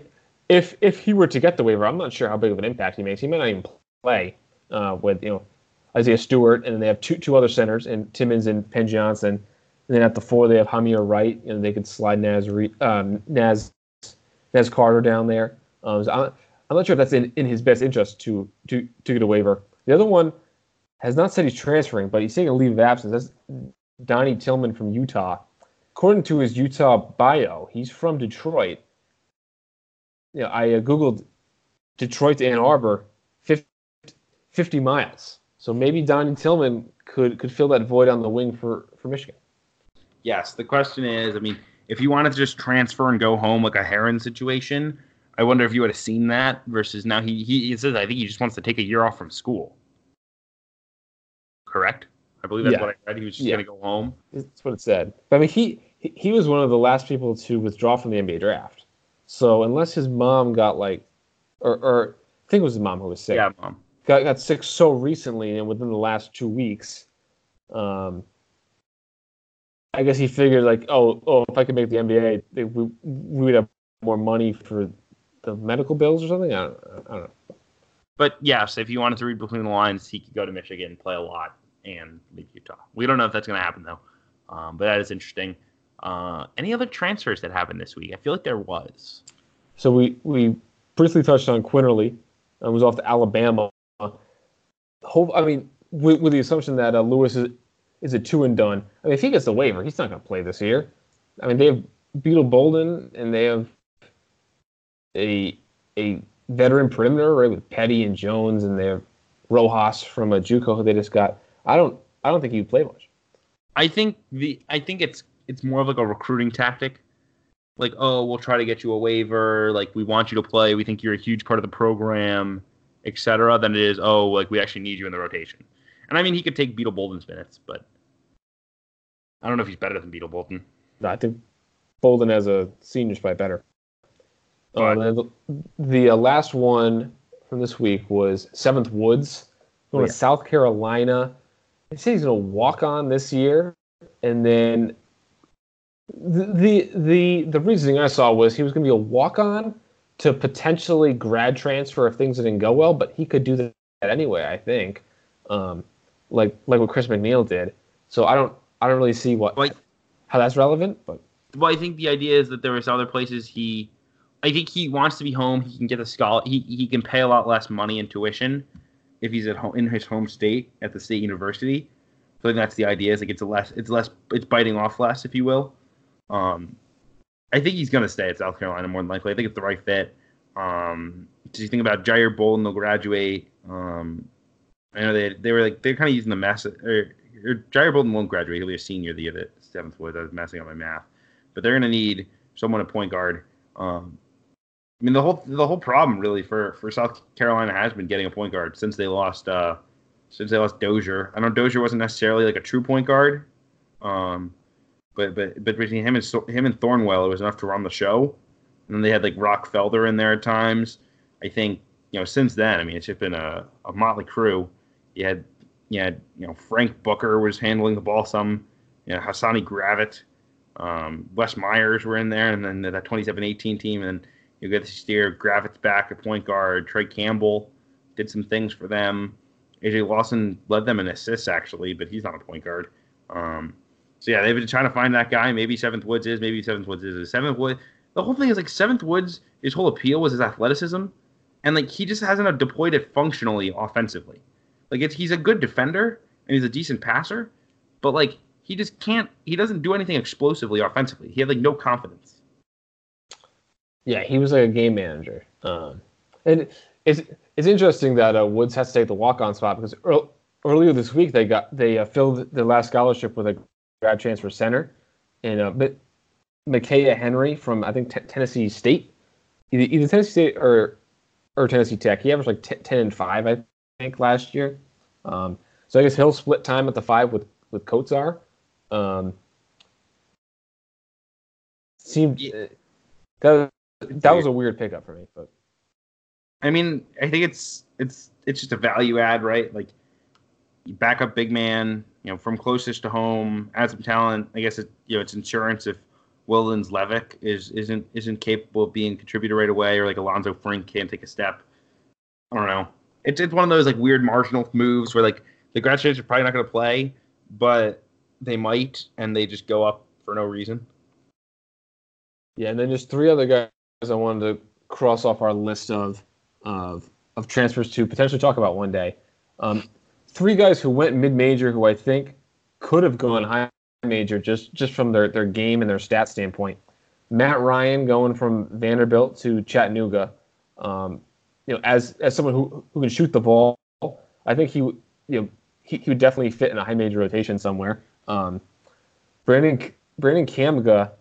if he were to get the waiver, I'm not sure how big of an impact he makes. He might not even play with Isaiah Stewart, and then they have two other centers, and Timmons and Penn Johnson. And then at the 4, they have Hamir Wright, and they could slide Naz Des Carter down there. So I'm not sure if that's in his best interest to get a waiver. The other one has not said he's transferring, but he's taking a leave of absence. That's Donnie Tillman from Utah. According to his Utah bio, he's from Detroit. I Googled Detroit to Ann Arbor, 50 miles. So maybe Donnie Tillman could fill that void on the wing for Michigan. Yes, the question is, I mean, if you wanted to just transfer and go home like a Heron situation, I wonder if you would have seen that versus now he says I think he just wants to take a year off from school. Correct? I believe that's what I read. He was just going to go home. That's what it said. But I mean, he was one of the last people to withdraw from the NBA draft. So unless his mom got or I think it was his mom who was sick. Yeah, mom. Got sick so recently and within the last 2 weeks. I guess he figured if I could make the NBA, we would have more money for the medical bills or something. I don't know. But yes, if you wanted to read between the lines, he could go to Michigan, play a lot, and leave Utah. We don't know if that's going to happen though. But that is interesting. Any other transfers that happened this week? I feel like there was. So we briefly touched on Quinterly. Was off to Alabama. With the assumption that Lewis is a 2-and-done. I mean, if he gets the waiver, he's not going to play this year. I mean, they have Beetle Bolden, and they have a veteran perimeter, right, with Petty and Jones, and they have Rojas from a JUCO who they just got. I don't think he'd play much. I think it's more of like a recruiting tactic. Like, oh, we'll try to get you a waiver. Like, we want you to play. We think you're a huge part of the program, etc. Than it is, oh, like we actually need you in the rotation. And I mean, he could take Beetle Bolden's minutes, but I don't know if he's better than Beetle Bolden. No, I think Bolden as a senior is probably better. The last one from this week was 7th Woods going to South Carolina. They say he's going to walk on this year, and then the reasoning I saw was he was going to be a walk on to potentially grad transfer if things didn't go well, but he could do that anyway. I think, like what Chris McNeil did. So I don't really see how that's relevant, but. Well, I think the idea is that there was other places I think he wants to be home. He can get the scholar. He can pay a lot less money in tuition if he's at home in his home state at the state university. So I think that's the idea. Is like it's biting off less, if you will. I think he's gonna stay at South Carolina more than likely. I think it's the right fit. Did you think about Jair Bolden? They'll graduate. I know they're kind of using the mess. Or Jair Bolden won't graduate. He'll be a senior the year that 7th Woods. I was messing up my math, but they're gonna need someone at point guard. I mean, the whole problem really for South Carolina has been getting a point guard since they lost Dozier. I know Dozier wasn't necessarily like a true point guard, but between him and Thornwell, it was enough to run the show. And then they had like Rock Felder in there at times. I think since then, I mean, it's just been a motley crew. You had Frank Booker was handling the ball some. Hassani Gravett, Wes Myers were in there, and then that 27-18 team, and you get to steer Gravett's back at point guard. Trey Campbell did some things for them. AJ Lawson led them in assists actually, but he's not a point guard. So yeah, they've been trying to find that guy. Maybe 7th Woods is. Maybe 7th Woods is. 7th Woods. The whole thing is like 7th Woods. His whole appeal was his athleticism, and like he just hasn't deployed it functionally offensively. Like he's a good defender and he's a decent passer, but like he just can't. He doesn't do anything explosively offensively. He had like no confidence. Yeah, he was like a game manager. And it's interesting that Woods has to take the walk-on spot because earlier this week they filled the last scholarship with a grad transfer center, and Micaiah Henry from I think Tennessee State, either Tennessee State or Tennessee Tech. He averaged like 10-5 I think last year. So I guess he'll split time at the 5 with Kotsar. That was a weird pickup for me, but I mean, I think it's just a value add, right? Like you back up big man, from closest to home, add some talent. I guess it's insurance if Willens Levick isn't capable of being a contributor right away, or like Alonzo Frink can't take a step. I don't know. It's one of those like weird marginal moves where like the grad students are probably not going to play, but they might, and they just go up for no reason. Yeah, and then just 3 other I wanted to cross off our list of transfers to potentially talk about one day. 3 guys who went mid-major who I think could have gone high major just from their game and their stat standpoint. Matt Ryan going from Vanderbilt to Chattanooga. As someone who can shoot the ball, I think he would definitely fit in a high major rotation somewhere. Brandon Kamga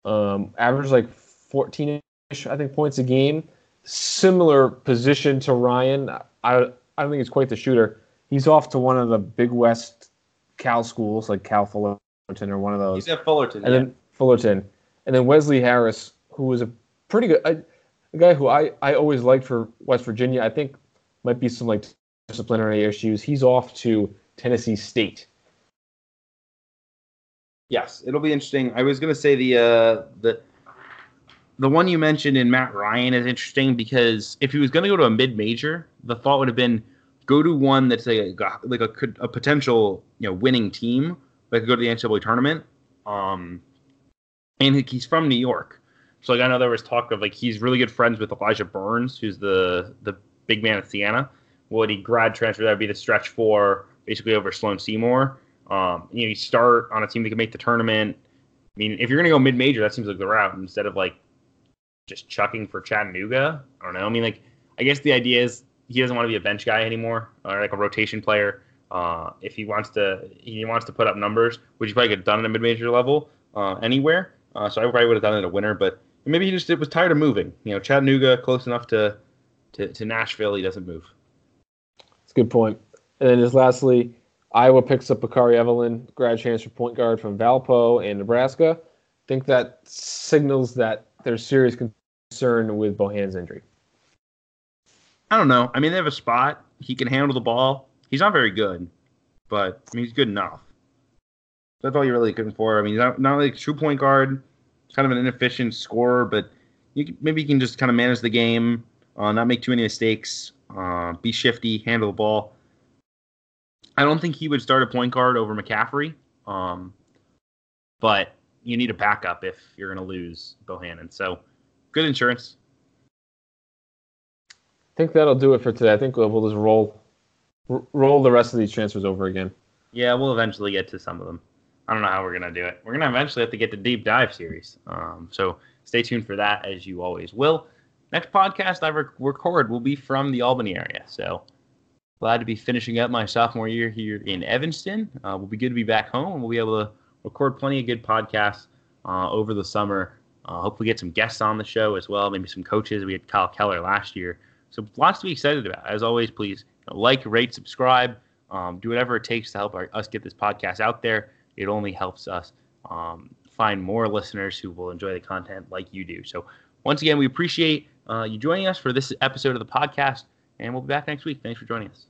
averaged like 14-ish, I think, points a game. Similar position to Ryan. I don't think he's quite the shooter. He's off to one of the Big West Cal schools, like Cal Fullerton or one of those. He's at Fullerton. And then Fullerton. And then Wesley Harris, who was a pretty good a guy who I always liked for West Virginia. I think might be some like disciplinary issues. He's off to Tennessee State. Yes, it'll be interesting. I was going to say the one you mentioned in Matt Ryan is interesting because if he was going to go to a mid-major, the thought would have been go to one that's a potential winning team that could go to the NCAA tournament. And he's from New York, so I know there was talk of he's really good friends with Elijah Burns, who's the big man at Siena. Would he grad transfer? That would be the stretch 4, basically over Sloan Seymour. You start on a team that can make the tournament. I mean, if you're going to go mid-major, that seems like the route instead of just chucking for Chattanooga. I don't know. I mean, I guess the idea is he doesn't want to be a bench guy anymore or a rotation player. If he wants to put up numbers, which he probably could have done at a mid-major level anywhere. So I probably would have done it in a winter, but maybe he just was tired of moving. Chattanooga close enough to Nashville, he doesn't move. That's a good point. And then just lastly, Iowa picks up Bakari Evelyn, grad transfer point guard from Valpo and Nebraska. I think that signals that there's serious concern with Bohannon's injury. I don't know. I mean, they have a spot. He can handle the ball. He's not very good, but he's good enough. That's all you're really looking for. I mean, he's not like a true point guard. He's kind of an inefficient scorer, but maybe he can just kind of manage the game, not make too many mistakes, be shifty, handle the ball. I don't think he would start a point guard over McCaffrey, but you need a backup if you're going to lose Bohannon. So, good insurance. I think that'll do it for today. I think we'll just roll the rest of these transfers over again. Yeah, we'll eventually get to some of them. I don't know how we're going to do it. We're going to eventually have to get to Deep Dive series. So stay tuned for that, as you always will. Next podcast I record will be from the Albany area. So glad to be finishing up my sophomore year here in Evanston. Will be good to be back home, and we'll be able to record plenty of good podcasts over the summer. Hopefully get some guests on the show as well, maybe some coaches. We had Kyle Keller last year. So lots to be excited about. As always, please like, rate, subscribe. Do whatever it takes to help us get this podcast out there. It only helps us find more listeners who will enjoy the content like you do. So once again, we appreciate you joining us for this episode of the podcast, and we'll be back next week. Thanks for joining us.